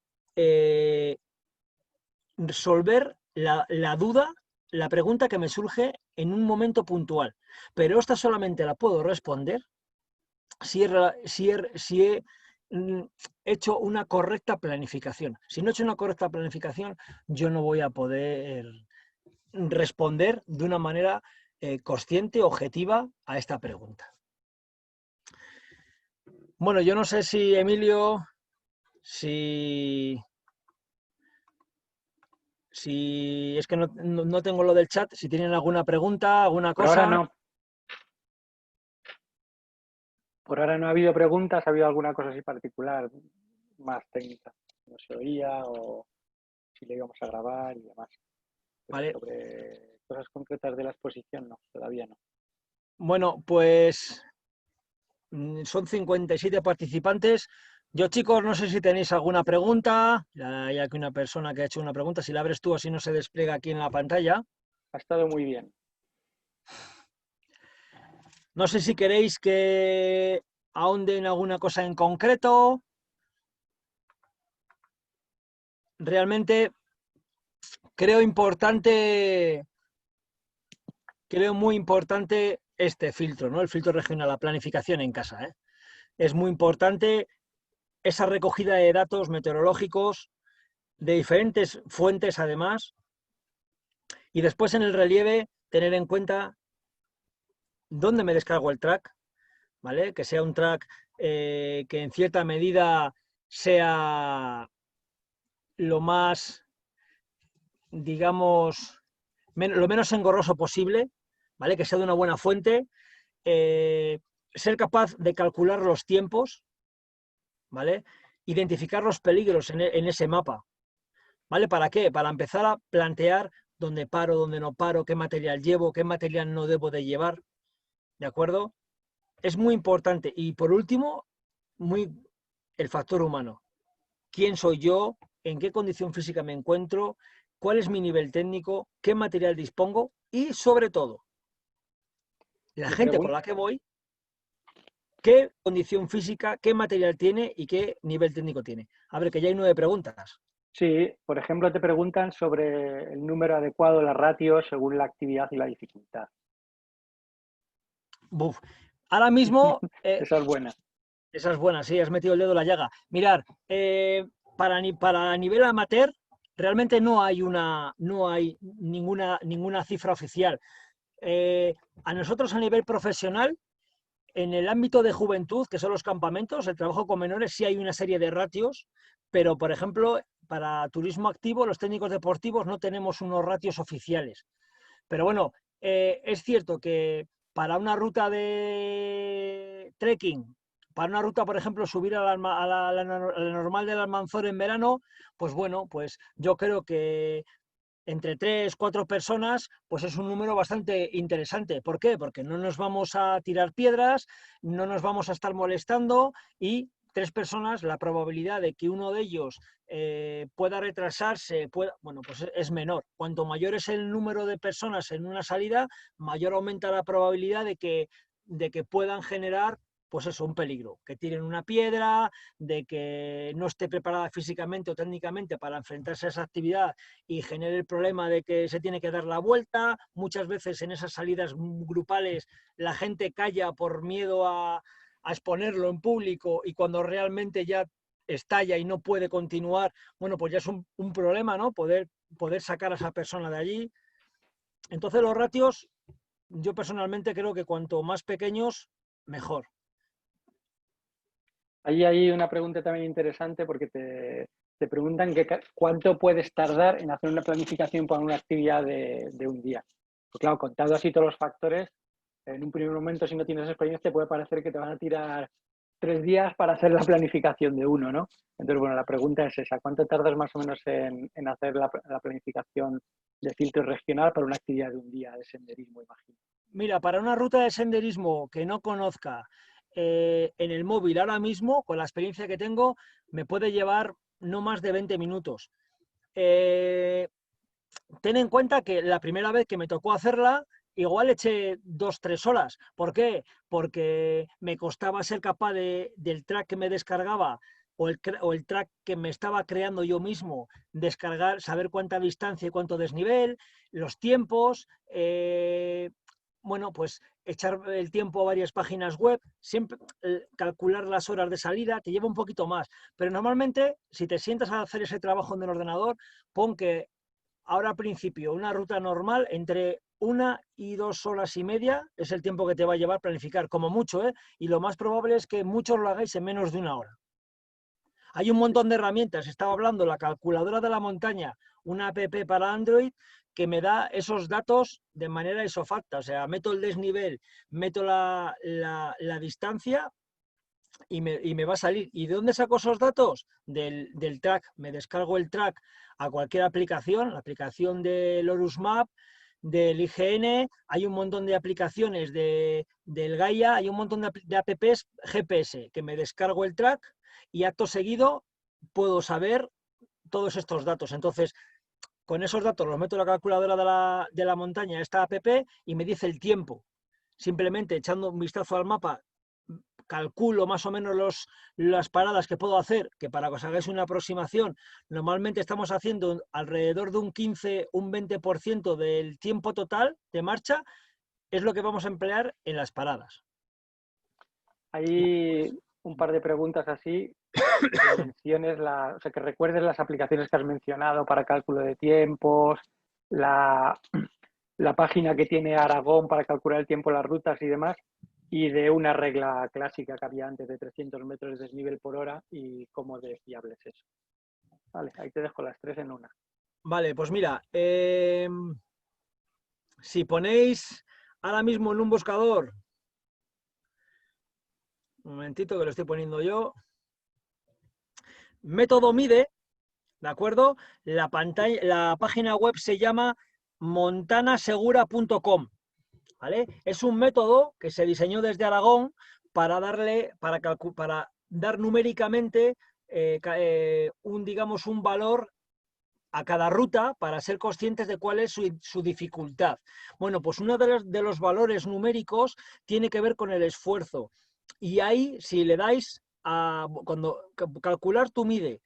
resolver la duda, la pregunta que me surge en un momento puntual. Pero esta solamente la puedo responder si he hecho una correcta planificación. Si no he hecho una correcta planificación, yo no voy a poder responder de una manera consciente, objetiva a esta pregunta. Bueno, yo no sé si Emilio, si es que no tengo lo del chat, si tienen alguna pregunta, alguna Por ahora cosa. no. Por ahora no ha habido preguntas, ha habido alguna cosa así particular, más técnica. No se oía o si le íbamos a grabar y demás. Pero Vale. sobre cosas concretas de la exposición, no, todavía no. Bueno, pues son 57 participantes. Yo, chicos, no sé si tenéis alguna pregunta. Hay aquí una persona que ha hecho una pregunta. Si la abres tú, así no se despliega aquí en la pantalla. Ha estado muy bien. No sé si queréis que ahonde en alguna cosa en concreto. Realmente creo importante creo muy importante este filtro, ¿no? El filtro regional, la planificación en casa, ¿eh? Es muy importante esa recogida de datos meteorológicos de diferentes fuentes, además, y después en el relieve tener en cuenta dónde me descargo el track, ¿vale? Que sea un track que en cierta medida sea lo más, digamos, lo menos engorroso posible, ¿vale? Que sea de una buena fuente, ser capaz de calcular los tiempos, ¿vale? Identificar los peligros en ese mapa, ¿vale? ¿Para qué? Para empezar a plantear dónde paro, dónde no paro, qué material llevo, qué material no debo de llevar, ¿de acuerdo? Es muy importante. Y por último, el factor humano. ¿Quién soy yo? ¿En qué condición física me encuentro? ¿Cuál es mi nivel técnico? ¿Qué material dispongo? Y sobre todo, la Mi gente con pregunta, la que voy, ¿qué condición física, qué material tiene y qué nivel técnico tiene? A ver, que ya hay 9 preguntas. sí, por ejemplo, te preguntan sobre el número adecuado, la ratio, según la actividad y la dificultad. Buf. Ahora mismo, Esa es buena. esa es buena, sí, has metido el dedo en la llaga. Mirar, para nivel amateur, realmente no hay ninguna cifra oficial. A nosotros a nivel profesional, en el ámbito de juventud, que son los campamentos, el trabajo con menores, sí hay una serie de ratios, pero por ejemplo, para turismo activo, los técnicos deportivos no tenemos unos ratios oficiales. Pero bueno, es cierto que para una ruta de trekking, para una ruta, por ejemplo, subir a la normal del Almanzor en verano, pues bueno, pues yo creo que entre 3, 4 personas, pues es un número bastante interesante. ¿Por qué? Porque no nos vamos a tirar piedras, no nos vamos a estar molestando y 3 personas, la probabilidad de que uno de ellos pueda retrasarse, bueno, pues es menor. Cuanto mayor es el número de personas en una salida, mayor aumenta la probabilidad de que puedan generar, pues eso, un peligro, que tiren una piedra, de que no esté preparada físicamente o técnicamente para enfrentarse a esa actividad y genere el problema de que se tiene que dar la vuelta. Muchas veces en esas salidas grupales la gente calla por miedo a exponerlo en público y cuando realmente ya estalla y no puede continuar, bueno, pues ya es un problema, ¿no? Poder sacar a esa persona de allí. Entonces los ratios, yo personalmente creo que cuanto más pequeños, mejor. Ahí hay una pregunta también interesante porque te preguntan cuánto puedes tardar en hacer una planificación para una actividad de un día. Pues claro, contando así todos los factores, en un primer momento, si no tienes experiencia, te puede parecer que te van a tirar 3 días para hacer la planificación de uno, ¿no? Entonces, bueno, la pregunta es esa, ¿cuánto tardas más o menos en hacer la planificación de filtro regional para una actividad de un día de senderismo, imagino? Mira, para una ruta de senderismo que no conozca en el móvil ahora mismo, con la experiencia que tengo, me puede llevar no más de 20 minutos. Eh, Ten en cuenta que la primera vez que me tocó hacerla, igual eché 2, 3 horas. ¿Por qué? Porque me costaba ser capaz del track que me descargaba o el track que me estaba creando yo mismo, descargar, saber cuánta distancia y cuánto desnivel, los tiempos, bueno, pues echar el tiempo a varias páginas web, siempre calcular las horas de salida, te lleva un poquito más. Pero normalmente, si te sientas a hacer ese trabajo en el ordenador, pon que ahora al principio una ruta normal entre 1 y 2 horas y media es el tiempo que te va a llevar planificar, como mucho, ¿eh? Y lo más probable es que muchos lo hagáis en menos de 1 hora. Hay un montón de herramientas, estaba hablando la calculadora de la montaña, una app para Android que me da esos datos de manera isofacta, o sea, meto el desnivel, meto la distancia y me va a salir. ¿Y de dónde saco esos datos? Del track. Me descargo el track a cualquier aplicación, la aplicación del Horus Map, del IGN, hay un montón de aplicaciones del Gaia, hay un montón de apps GPS que me descargo el track y acto seguido puedo saber todos estos datos. Entonces, con esos datos los meto en la calculadora de la montaña, esta app, y me dice el tiempo. Simplemente echando un vistazo al mapa, calculo más o menos las paradas que puedo hacer, que para que os hagáis una aproximación, normalmente estamos haciendo alrededor de un 15, un 20% del tiempo total de marcha, es lo que vamos a emplear en las paradas. Hay un par de preguntas así, que menciones, o sea, que recuerdes las aplicaciones que has mencionado para cálculo de tiempos, la página que tiene Aragón para calcular el tiempo, las rutas y demás, y de una regla clásica que había antes de 300 metros de desnivel por hora y cómo de fiable es eso. Vale, ahí te dejo las tres en una. Vale, pues mira, si ponéis ahora mismo en un buscador, un momentito que lo estoy poniendo yo, método mide, ¿de acuerdo? La página web se llama montanasegura.com, ¿vale? Es un método que se diseñó desde Aragón para dar numéricamente digamos, un valor a cada ruta para ser conscientes de cuál es su dificultad. Bueno, pues uno de los valores numéricos tiene que ver con el esfuerzo. Y ahí, si le dais cuando calcular tu mide,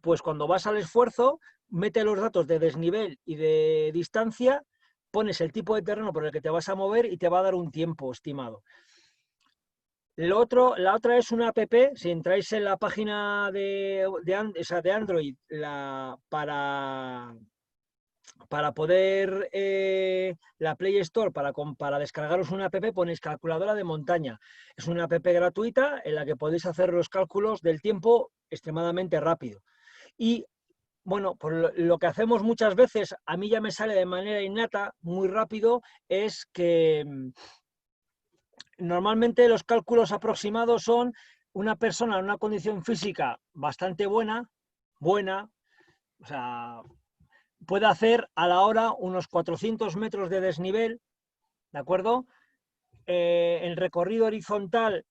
pues cuando vas al esfuerzo, mete los datos de desnivel y de distancia, pones el tipo de terreno por el que te vas a mover y te va a dar un tiempo estimado. La otra es una app, si entráis en la página de Android para poder, la Play Store, para descargaros una app, ponéis calculadora de montaña. Es una app gratuita en la que podéis hacer los cálculos del tiempo extremadamente rápido. Y bueno, pues lo que hacemos muchas veces, a mí ya me sale de manera innata, muy rápido, es que normalmente los cálculos aproximados son una persona en una condición física bastante buena, o sea, puede hacer a la hora unos 400 metros de desnivel, ¿de acuerdo? El recorrido horizontal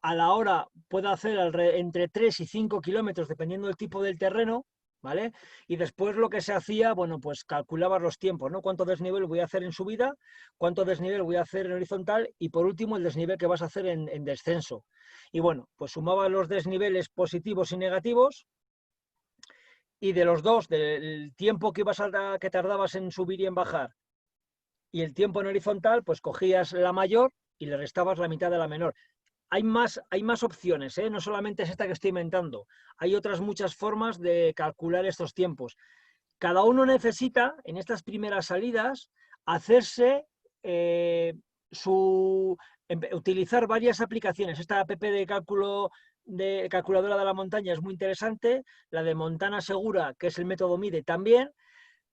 a la hora puede hacer entre 3 y 5 kilómetros, dependiendo del tipo del terreno, ¿vale? Y después lo que se hacía, bueno, pues calculabas los tiempos, ¿no? Cuánto desnivel voy a hacer en subida, cuánto desnivel voy a hacer en horizontal y por último el desnivel que vas a hacer en descenso. Y bueno, pues sumabas los desniveles positivos y negativos y de los dos, del tiempo que tardabas en subir y en bajar y el tiempo en horizontal, pues cogías la mayor y le restabas la mitad de la menor. Hay más opciones, ¿eh? No solamente es esta que estoy inventando. Hay otras muchas formas de calcular estos tiempos. Cada uno necesita, en estas primeras salidas, hacerse utilizar varias aplicaciones. Esta app de cálculo de calculadora de la montaña es muy interesante, la de Montana Segura, que es el método MIDE también,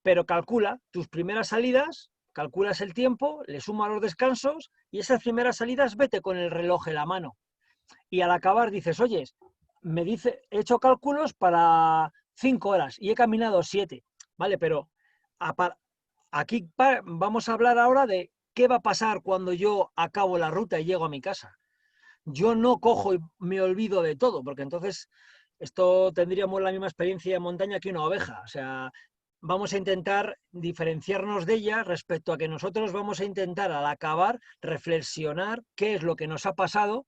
pero calcula tus primeras salidas, calculas el tiempo, le sumas los descansos y esas primeras salidas vete con el reloj en la mano. Y al acabar dices, oye, he hecho cálculos para 5 horas y he caminado 7, ¿vale? Pero aquí vamos a hablar ahora de qué va a pasar cuando yo acabo la ruta y llego a mi casa. Yo no cojo y me olvido de todo, porque entonces esto tendríamos la misma experiencia de montaña que una oveja. O sea, vamos a intentar diferenciarnos de ella respecto a que nosotros vamos a intentar al acabar reflexionar qué es lo que nos ha pasado,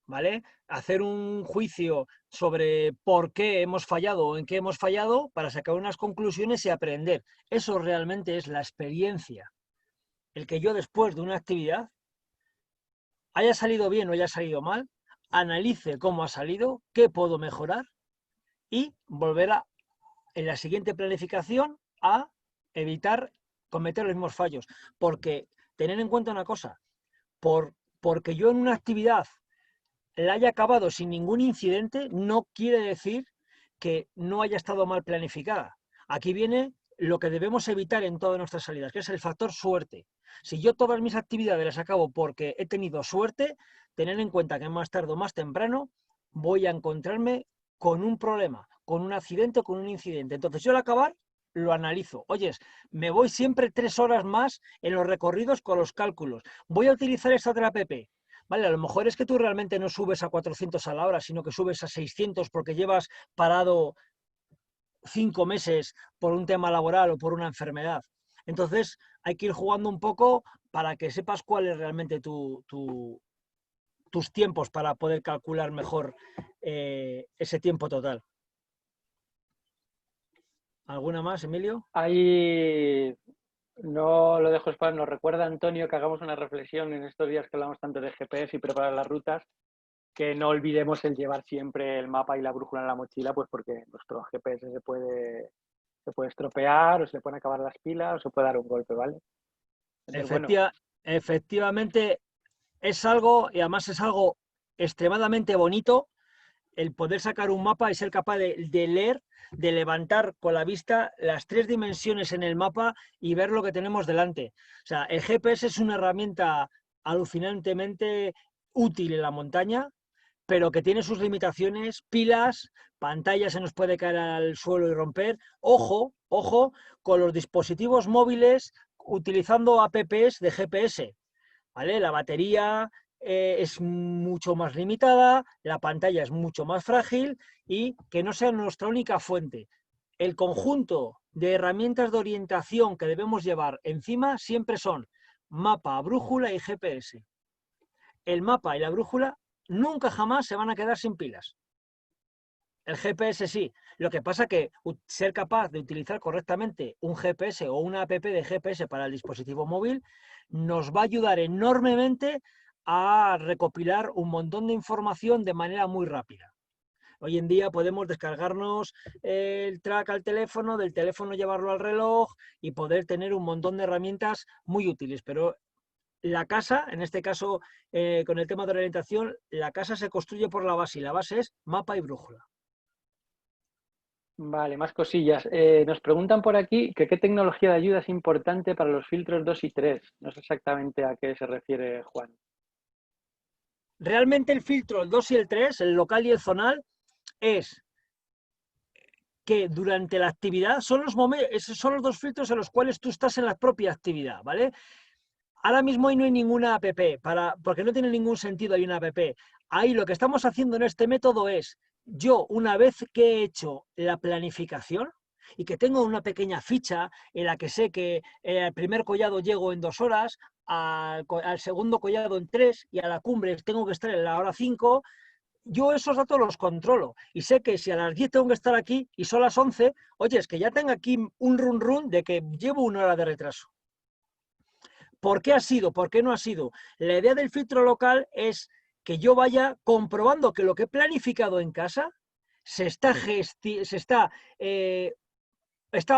¿vale? Hacer un juicio sobre por qué hemos fallado o en qué hemos fallado para sacar unas conclusiones y aprender. Eso realmente es la experiencia. El que yo después de una actividad, haya salido bien o haya salido mal, analice cómo ha salido, qué puedo mejorar y volver en la siguiente planificación a evitar cometer los mismos fallos. Porque tener en cuenta una cosa, porque yo en una actividad la haya acabado sin ningún incidente, no quiere decir que no haya estado mal planificada. Aquí viene lo que debemos evitar en todas nuestras salidas, que es el factor suerte. Si yo todas mis actividades las acabo porque he tenido suerte, tener en cuenta que más tarde o más temprano voy a encontrarme con un problema, con un accidente o con un incidente. Entonces yo al acabar lo analizo. Oyes, me voy siempre 3 horas más en los recorridos con los cálculos. Voy a utilizar esta otra app. Vale, a lo mejor es que tú realmente no subes a 400 a la hora, sino que subes a 600 porque llevas parado 5 meses por un tema laboral o por una enfermedad. Entonces hay que ir jugando un poco para que sepas cuál es realmente tus tiempos para poder calcular mejor ese tiempo total. ¿Alguna más, Emilio? Hay No lo dejo espacio. Nos recuerda, Antonio, que hagamos una reflexión en estos días que hablamos tanto de GPS y preparar las rutas, que no olvidemos el llevar siempre el mapa y la brújula en la mochila, pues porque nuestro GPS se puede estropear, o se le pueden acabar las pilas, o se puede dar un golpe, ¿vale? Entonces, bueno, Efectivamente es algo, y además es algo extremadamente bonito, el poder sacar un mapa y ser capaz de leer, de levantar con la vista las 3 dimensiones en el mapa y ver lo que tenemos delante. O sea, el GPS es una herramienta alucinantemente útil en la montaña, pero que tiene sus limitaciones, pilas, pantalla se nos puede caer al suelo y romper. Ojo, ojo, con los dispositivos móviles utilizando apps de GPS, ¿vale? La batería es mucho más limitada, la pantalla es mucho más frágil y que no sea nuestra única fuente. El conjunto de herramientas de orientación que debemos llevar encima siempre son mapa, brújula y GPS. El mapa y la brújula nunca jamás se van a quedar sin pilas. El GPS sí. Lo que pasa que ser capaz de utilizar correctamente un GPS o una app de GPS para el dispositivo móvil nos va a ayudar enormemente a recopilar un montón de información de manera muy rápida. Hoy en día podemos descargarnos el track al teléfono, del teléfono llevarlo al reloj y poder tener un montón de herramientas muy útiles, pero la casa, en este caso con el tema de orientación, la casa se construye por la base y la base es mapa y brújula. vale, más cosillas. Nos preguntan por aquí que qué tecnología de ayuda es importante para los filtros 2 y 3. No sé exactamente a qué se refiere Juan. Realmente el filtro, el 2 y el 3, el local y el zonal, es que durante la actividad esos son los 2 filtros en los cuales tú estás en la propia actividad, ¿vale? Ahora mismo ahí no hay ninguna app, porque no tiene ningún sentido hay una app. Ahí lo que estamos haciendo en este método es, yo una vez que he hecho la planificación y que tengo una pequeña ficha en la que sé que al primer collado llego en 2 horas, al segundo collado en 3 y a la cumbre tengo que estar en la hora 5, yo esos datos los controlo y sé que si a las 10 tengo que estar aquí y son las 11, oye, es que ya tengo aquí un run run de que llevo 1 hora de retraso. ¿Por qué ha sido? ¿Por qué no ha sido? La idea del filtro local es que yo vaya comprobando que lo que he planificado en casa está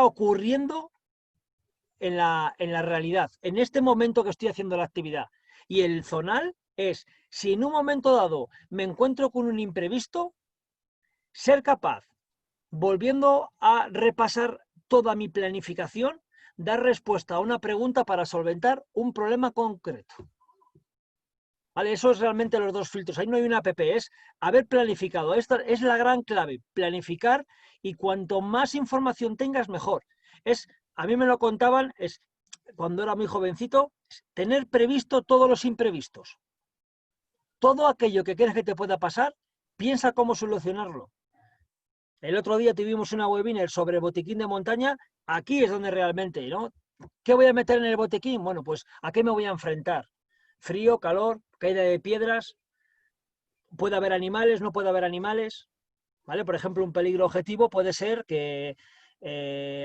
ocurriendo en la realidad, en este momento que estoy haciendo la actividad. Y el zonal es, si en un momento dado me encuentro con un imprevisto, ser capaz, volviendo a repasar toda mi planificación, dar respuesta a una pregunta para solventar un problema concreto. ¿Vale? Eso es realmente los 2 filtros. Ahí no hay una app, es haber planificado. Esta es la gran clave, planificar, y cuanto más información tengas, mejor. A mí me lo contaban, cuando era muy jovencito, tener previsto todos los imprevistos. Todo aquello que crees que te pueda pasar, piensa cómo solucionarlo. El otro día tuvimos una webinar sobre botiquín de montaña. Aquí es donde realmente, ¿no? ¿Qué voy a meter en el botiquín? Bueno, pues ¿a qué me voy a enfrentar? Frío, calor, caída de piedras, puede haber animales, no puede haber animales, ¿vale? Por ejemplo, un peligro objetivo puede ser que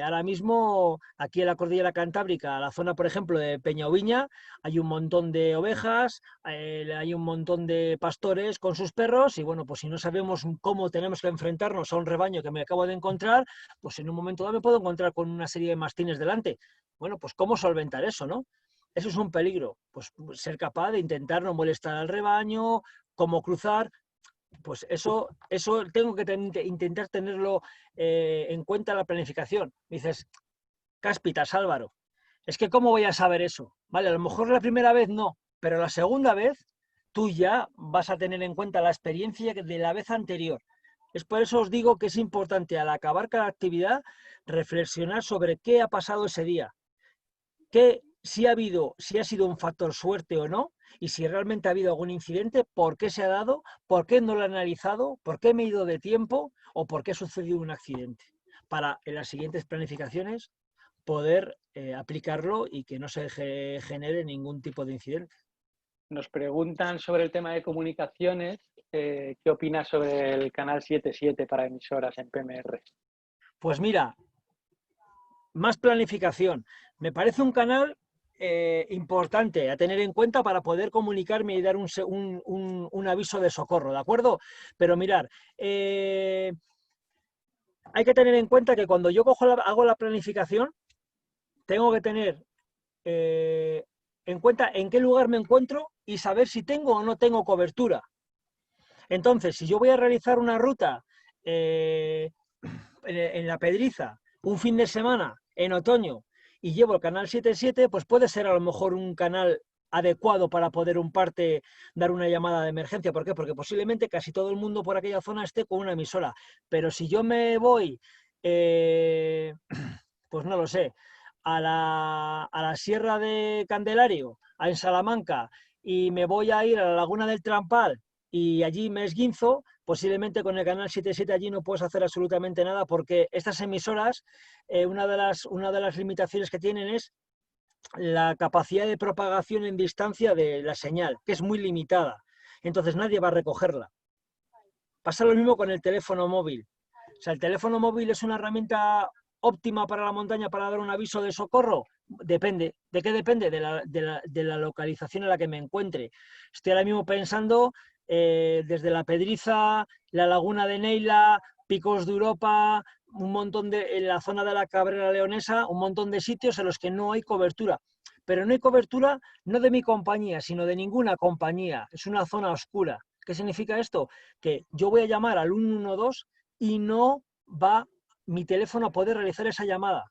ahora mismo aquí en la cordillera Cantábrica, la zona, por ejemplo, de Peñauviña, hay un montón de ovejas, hay un montón de pastores con sus perros y bueno, pues si no sabemos cómo tenemos que enfrentarnos a un rebaño que me acabo de encontrar, pues en un momento dado me puedo encontrar con una serie de mastines delante. Bueno, pues ¿cómo solventar eso, no? Eso es un peligro, pues ser capaz de intentar no molestar al rebaño, cómo cruzar, pues eso tengo que intentar tenerlo en cuenta en la planificación. Dices, cáspitas, Álvaro, es que ¿cómo voy a saber eso? Vale, a lo mejor la primera vez no, pero la segunda vez tú ya vas a tener en cuenta la experiencia de la vez anterior. Es por eso os digo que es importante al acabar cada actividad reflexionar sobre qué ha pasado ese día, si ha sido un factor suerte o no, y si realmente ha habido algún incidente, por qué se ha dado, por qué no lo he analizado, por qué me he ido de tiempo o por qué ha sucedido un accidente. Para en las siguientes planificaciones poder aplicarlo y que no se genere ningún tipo de incidente. Nos preguntan sobre el tema de comunicaciones. ¿Qué opinas sobre el canal 77 para emisoras en PMR? Pues mira, más planificación. Me parece un canal importante a tener en cuenta para poder comunicarme y dar un aviso de socorro, ¿de acuerdo? Pero mirar, hay que tener en cuenta que cuando yo hago la planificación, tengo que tener en cuenta en qué lugar me encuentro y saber si tengo o no tengo cobertura. Entonces, si yo voy a realizar una ruta en la Pedriza un fin de semana en otoño y llevo el canal 77, pues puede ser a lo mejor un canal adecuado para poder dar una llamada de emergencia. ¿Por qué? Porque posiblemente casi todo el mundo por aquella zona esté con una emisora. Pero si yo me voy, pues no lo sé, a la Sierra de Candelario, en Salamanca, y me voy a ir a la Laguna del Trampal y allí me esguinzo, posiblemente con el canal 77 allí no puedes hacer absolutamente nada porque estas emisoras, una de las limitaciones que tienen es la capacidad de propagación en distancia de la señal, que es muy limitada. Entonces nadie va a recogerla. Pasa lo mismo con el teléfono móvil. O sea, el teléfono móvil es una herramienta óptima para la montaña para dar un aviso de socorro. Depende. ¿De qué depende? De la localización en la que me encuentre. Estoy ahora mismo pensando desde la Pedriza, la Laguna de Neila, Picos de Europa, en la zona de la Cabrera Leonesa, un montón de sitios en los que no hay cobertura. Pero no hay cobertura no de mi compañía, sino de ninguna compañía. Es una zona oscura. ¿Qué significa esto? Que yo voy a llamar al 112 y no va mi teléfono a poder realizar esa llamada.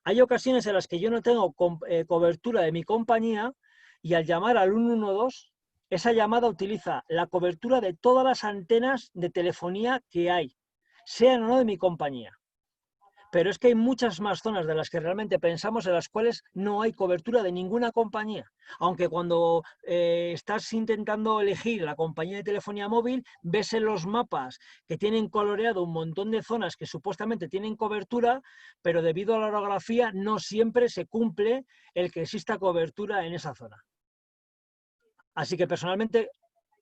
Hay ocasiones en las que yo no tengo cobertura de mi compañía y al llamar al 112, esa llamada utiliza la cobertura de todas las antenas de telefonía que hay, sean o no de mi compañía. Pero es que hay muchas más zonas de las que realmente pensamos en las cuales no hay cobertura de ninguna compañía. Aunque cuando estás intentando elegir la compañía de telefonía móvil, ves en los mapas que tienen coloreado un montón de zonas que supuestamente tienen cobertura, pero debido a la orografía no siempre se cumple el que exista cobertura en esa zona. Así que personalmente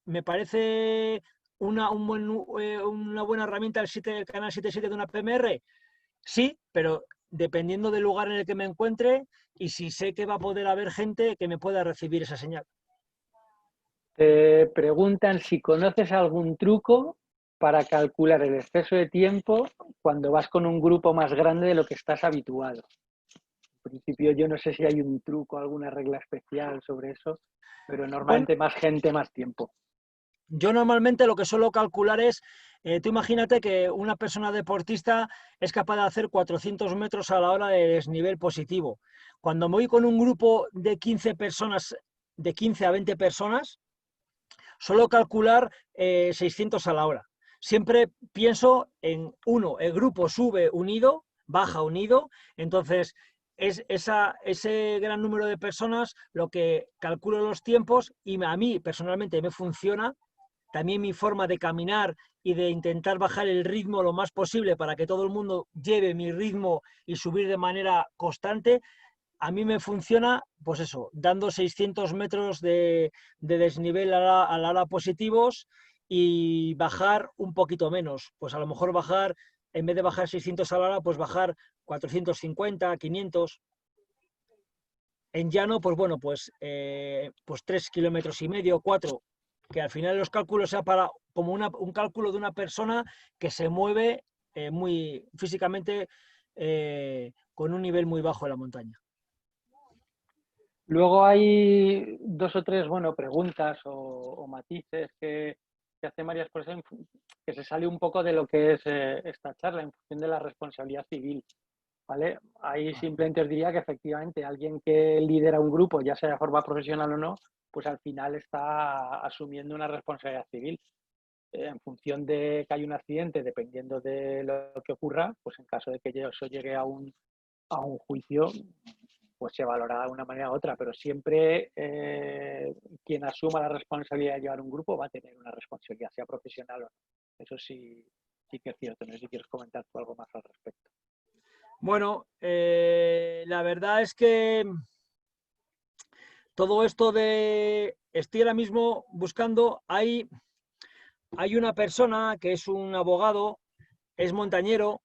me parece una buena herramienta el canal 77 de una PMR. Sí, pero dependiendo del lugar en el que me encuentre y si sé que va a poder haber gente que me pueda recibir esa señal. Te preguntan si conoces algún truco para calcular el exceso de tiempo cuando vas con un grupo más grande de lo que estás habituado. En principio yo no sé si hay un truco, alguna regla especial sobre eso, pero Bueno, normalmente más gente, más tiempo. yo normalmente lo que suelo calcular es, tú imagínate que una persona deportista es capaz de hacer 400 metros a la hora de desnivel positivo. Cuando me voy con un grupo de 15 personas, de 15 a 20 personas, suelo calcular 600 a la hora. Siempre pienso en uno, el grupo sube unido, baja unido, entonces es ese gran número de personas lo que calculo los tiempos y a mí personalmente me funciona. También mi forma de caminar y de intentar bajar el ritmo lo más posible para que todo el mundo lleve mi ritmo y subir de manera constante, a mí me funciona, pues eso, dando 600 metros de desnivel a la hora positivos y bajar un poquito menos. Pues a lo mejor bajar, en vez de bajar 600 a la hora, pues bajar 450, 500. En llano, pues bueno, pues 3 kilómetros y medio, 4, que al final los cálculos sea para como un cálculo de una persona que se mueve muy físicamente con un nivel muy bajo en la montaña. Luego hay dos o tres, bueno, preguntas o matices que hacen varias cosas que se sale un poco de lo que es esta charla en función de la responsabilidad civil. ¿Vale? Ahí simplemente os diría que efectivamente alguien que lidera un grupo, ya sea de forma profesional o no, pues al final está asumiendo una responsabilidad civil. En función de que hay un accidente, dependiendo de lo que ocurra, pues en caso de que eso llegue a un juicio, pues se valorará de una manera u otra, pero siempre quien asuma la responsabilidad de llevar un grupo va a tener una responsabilidad, sea profesional o no. Eso sí, sí que es cierto. No sé si quieres comentar tú algo más al respecto. Bueno, la verdad es que todo esto estoy ahora mismo buscando, hay una persona que es un abogado, es montañero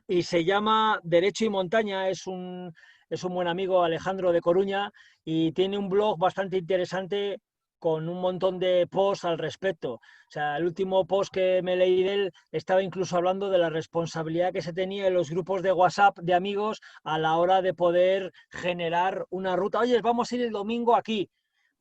y se llama Derecho y Montaña, es un buen amigo, Alejandro de Coruña, y tiene un blog bastante interesante con un montón de posts al respecto. O sea, el último post que me leí de él estaba incluso hablando de la responsabilidad que se tenía en los grupos de WhatsApp de amigos a la hora de poder generar una ruta. Oye, vamos a ir el domingo aquí.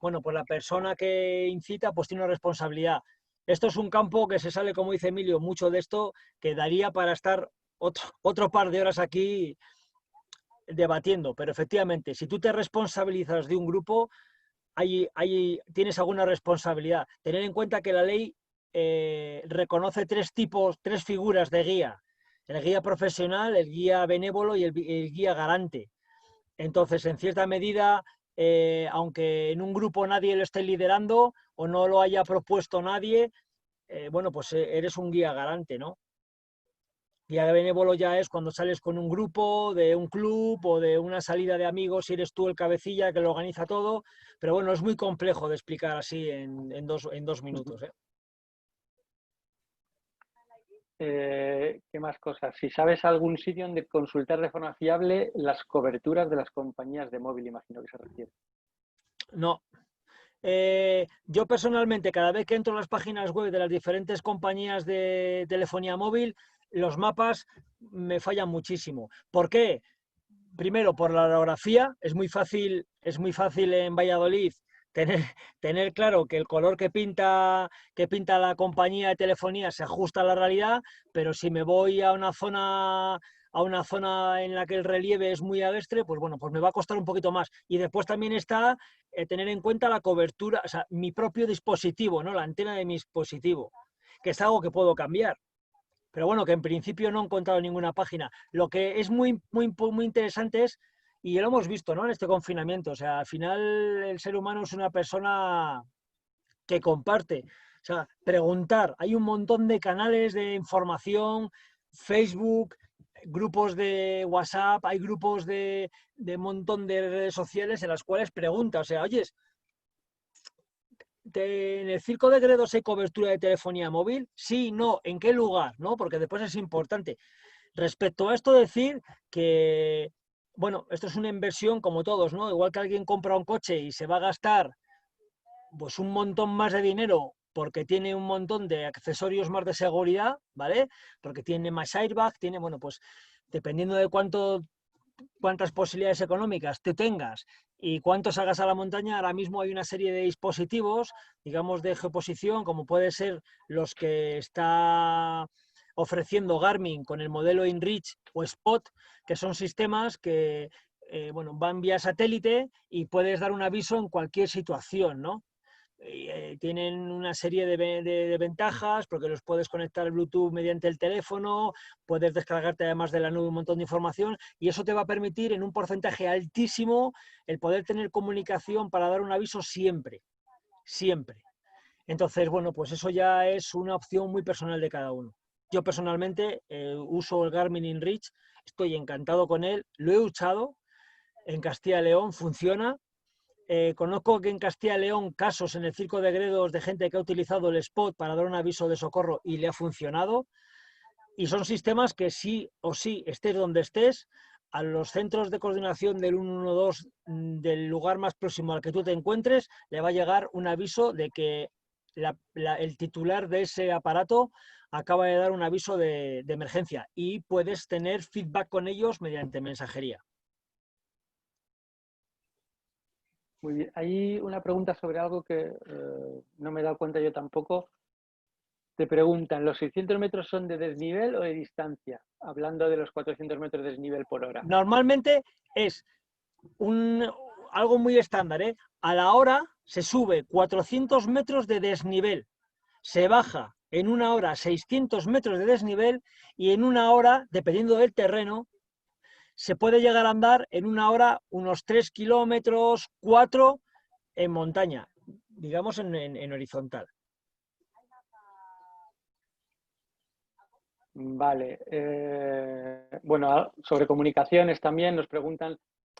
Bueno, pues la persona que incita pues tiene una responsabilidad. Esto es un campo que se sale, como dice Emilio, mucho de esto, que daría para estar otro par de horas aquí debatiendo, pero efectivamente, si tú te responsabilizas de un grupo, tienes alguna responsabilidad. Tener en cuenta que la ley reconoce tres figuras de guía: el guía profesional, el guía benévolo y el guía garante. Entonces, en cierta medida, aunque en un grupo nadie lo esté liderando o no lo haya propuesto nadie, bueno, pues eres un guía garante, ¿no? Guía benévolo ya es cuando sales con un grupo, de un club o de una salida de amigos y eres tú el cabecilla que lo organiza todo, pero bueno, es muy complejo de explicar así en dos minutos, ¿eh? ¿Qué más cosas? Si sabes algún sitio donde consultar de forma fiable las coberturas de las compañías de móvil, imagino que se refiere. No. Yo personalmente, cada vez que entro a las páginas web de las diferentes compañías de telefonía móvil, los mapas me fallan muchísimo. ¿Por qué? Primero, por la orografía, es muy fácil en Valladolid tener, tener claro que el color que pinta la compañía de telefonía se ajusta a la realidad, pero si me voy a una zona en la que el relieve es muy agreste, pues bueno, pues me va a costar un poquito más. Y después también está tener en cuenta la cobertura, o sea, mi propio dispositivo, ¿no? La antena de mi dispositivo, que es algo que puedo cambiar. Pero bueno, que en principio no he encontrado ninguna página. Lo que es muy interesante es, y lo hemos visto, ¿no? En este confinamiento, o sea, al final el ser humano es una persona que comparte. O sea, preguntar, hay un montón de canales de información, Facebook, grupos de WhatsApp, hay grupos de montón de redes sociales en las cuales pregunta, o sea, oyes, ¿en el Circo de Gredos hay cobertura de telefonía móvil? Sí, no, ¿en qué lugar? ¿No? Porque después es importante. Respecto a esto, decir que, bueno, esto es una inversión como todos, ¿no? Igual que alguien compra un coche y se va a gastar pues un montón más de dinero porque tiene un montón de accesorios más de seguridad, ¿vale? Porque tiene más airbag, tiene, bueno, pues dependiendo de cuántas posibilidades económicas te tengas y cuántos hagas a la montaña, ahora mismo hay una serie de dispositivos, digamos, de geoposición, como puede ser los que está ofreciendo Garmin con el modelo InReach o Spot, que son sistemas que bueno, van vía satélite y puedes dar un aviso en cualquier situación, ¿no? Tienen una serie de ventajas porque los puedes conectar Bluetooth mediante el teléfono, puedes descargarte además de la nube un montón de información y eso te va a permitir en un porcentaje altísimo el poder tener comunicación para dar un aviso siempre, siempre. Entonces, bueno, pues eso ya es una opción muy personal de cada uno. Yo personalmente uso el Garmin InReach, estoy encantado con él, lo he usado en Castilla y León, funciona. Conozco que en Castilla y León casos en el Circo de Gredos de gente que ha utilizado el spot para dar un aviso de socorro y le ha funcionado. Y son sistemas que sí o sí, estés donde estés, a los centros de coordinación del 112 del lugar más próximo al que tú te encuentres, le va a llegar un aviso de que el titular de ese aparato acaba de dar un aviso de emergencia y puedes tener feedback con ellos mediante mensajería. Muy bien. Hay una pregunta sobre algo que no me he dado cuenta yo tampoco. Te preguntan, ¿los 600 metros son de desnivel o de distancia? Hablando de los 400 metros de desnivel por hora. Normalmente es algo muy estándar, ¿eh? A la hora se sube 400 metros de desnivel, se baja en una hora 600 metros de desnivel y en una hora, dependiendo del terreno, se puede llegar a andar en una hora unos 3 kilómetros, 4 en montaña, digamos en horizontal. Vale. Bueno, sobre comunicaciones también nos preguntan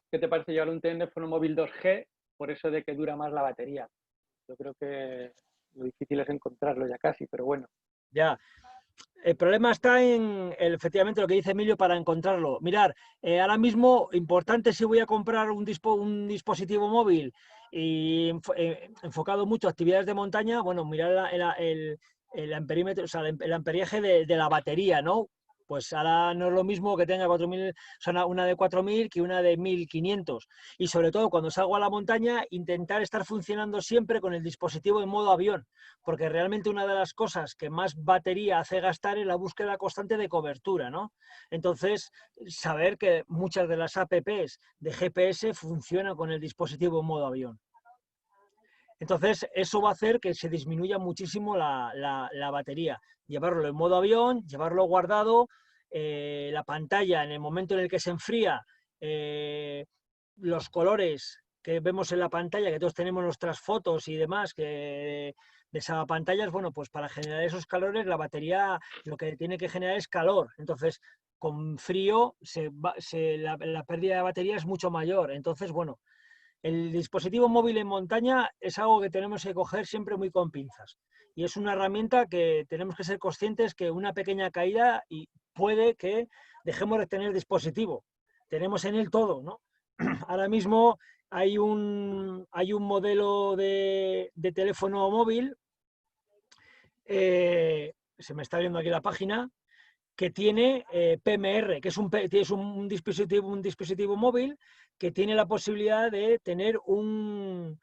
qué te parece llevar un teléfono móvil 2G por eso de que dura más la batería. Yo creo que lo difícil es encontrarlo ya casi, pero bueno. Ya. el problema está en efectivamente lo que dice Emilio para encontrarlo. Mirar, ahora mismo, importante si voy a comprar un dispositivo móvil y enfocado mucho a actividades de montaña, bueno, mirar el amperímetro, o sea, el amperiaje de la batería, ¿no? Pues ahora no es lo mismo que tenga 4.000, o sea, una de 4.000 que una de 1.500. Y sobre todo cuando salgo a la montaña, intentar estar funcionando siempre con el dispositivo en modo avión, porque realmente una de las cosas que más batería hace gastar es la búsqueda constante de cobertura, ¿no? Entonces, saber que muchas de las apps de GPS funcionan con el dispositivo en modo avión. Entonces, eso va a hacer que se disminuya muchísimo la batería. Llevarlo en modo avión, llevarlo guardado, la pantalla en el momento en el que se enfría, los colores que vemos en la pantalla, que todos tenemos nuestras fotos y demás, que de esa pantalla, bueno, pues para generar esos calores, la batería lo que tiene que generar es calor. Entonces, con frío la pérdida de batería es mucho mayor. Entonces, bueno, el dispositivo móvil en montaña es algo que tenemos que coger siempre muy con pinzas. Y es una herramienta que tenemos que ser conscientes que una pequeña caída y puede que dejemos de tener dispositivo. Tenemos en él todo, ¿no? Ahora mismo hay un modelo de teléfono móvil, se me está viendo aquí la página, que tiene PMR, que es un dispositivo móvil que tiene la posibilidad de tener un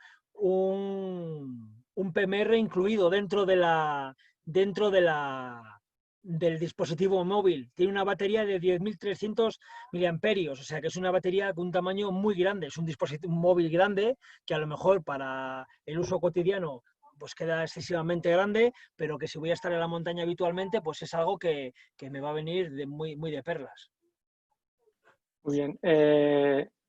PMR incluido dentro del dispositivo móvil. Tiene una batería de 10.300 miliamperios, o sea que es una batería con un tamaño muy grande. Es un dispositivo móvil grande que a lo mejor para el uso cotidiano pues queda excesivamente grande, pero que si voy a estar en la montaña habitualmente, pues es algo que me va a venir muy, muy de perlas. Muy bien.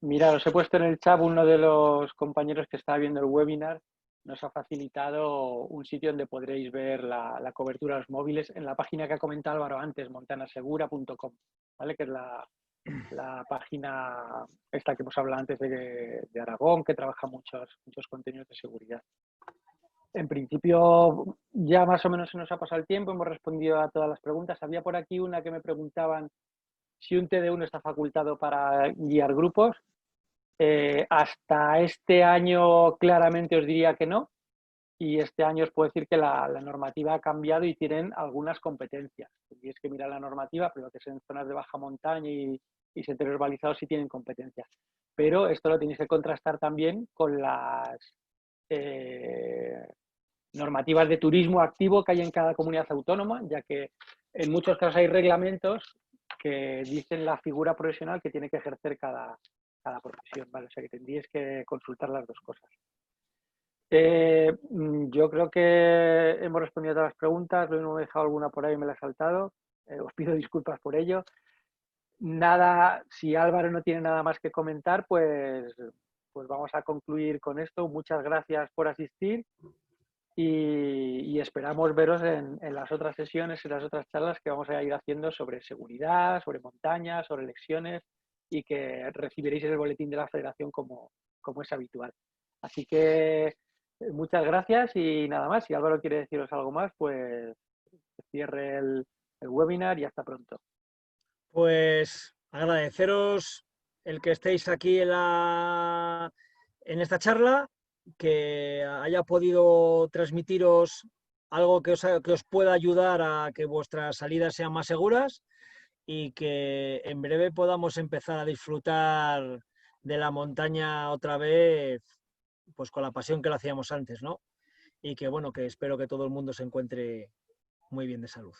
Mira, os he puesto en el chat, uno de los compañeros que está viendo el webinar nos ha facilitado un sitio donde podréis ver la cobertura de los móviles en la página que ha comentado Álvaro antes, montanasegura.com, ¿vale? Que es la página esta que hemos hablado antes de Aragón, que trabaja muchos contenidos de seguridad. En principio, ya más o menos se nos ha pasado el tiempo, hemos respondido a todas las preguntas. Había por aquí una que me preguntaban si un TD1 está facultado para guiar grupos. Hasta este año claramente os diría que no, y este año os puedo decir que la normativa ha cambiado y tienen algunas competencias. Tendríais que mirar la normativa, pero que es en zonas de baja montaña y senderos balizados sí tienen competencias. Pero esto lo tenéis que contrastar también con las normativas de turismo activo que hay en cada comunidad autónoma, ya que en muchos casos hay reglamentos que dicen la figura profesional que tiene que ejercer cada profesión, ¿vale? O sea que tendríais que consultar las dos cosas. Yo creo que hemos respondido a todas las preguntas, lo mismo me he dejado alguna por ahí y me la he saltado. Os pido disculpas por ello. Nada, si Álvaro no tiene nada más que comentar, pues vamos a concluir con esto. Muchas gracias por asistir y esperamos veros en las otras sesiones, en las otras charlas que vamos a ir haciendo sobre seguridad, sobre montañas, sobre elecciones y que recibiréis el boletín de la Federación como es habitual. Así que muchas gracias y nada más. Si Álvaro quiere deciros algo más, pues cierre el webinar y hasta pronto. Pues agradeceros el que estéis aquí en esta charla, que haya podido transmitiros algo que os pueda ayudar a que vuestras salidas sean más seguras y que en breve podamos empezar a disfrutar de la montaña otra vez, pues con la pasión que lo hacíamos antes, ¿no? Y que bueno, que espero que todo el mundo se encuentre muy bien de salud.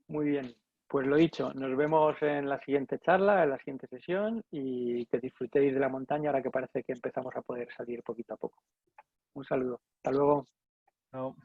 Muy bien, pues lo dicho, nos vemos en la siguiente charla, en la siguiente sesión y que disfrutéis de la montaña ahora que parece que empezamos a poder salir poquito a poco. Un saludo, hasta luego. Chao.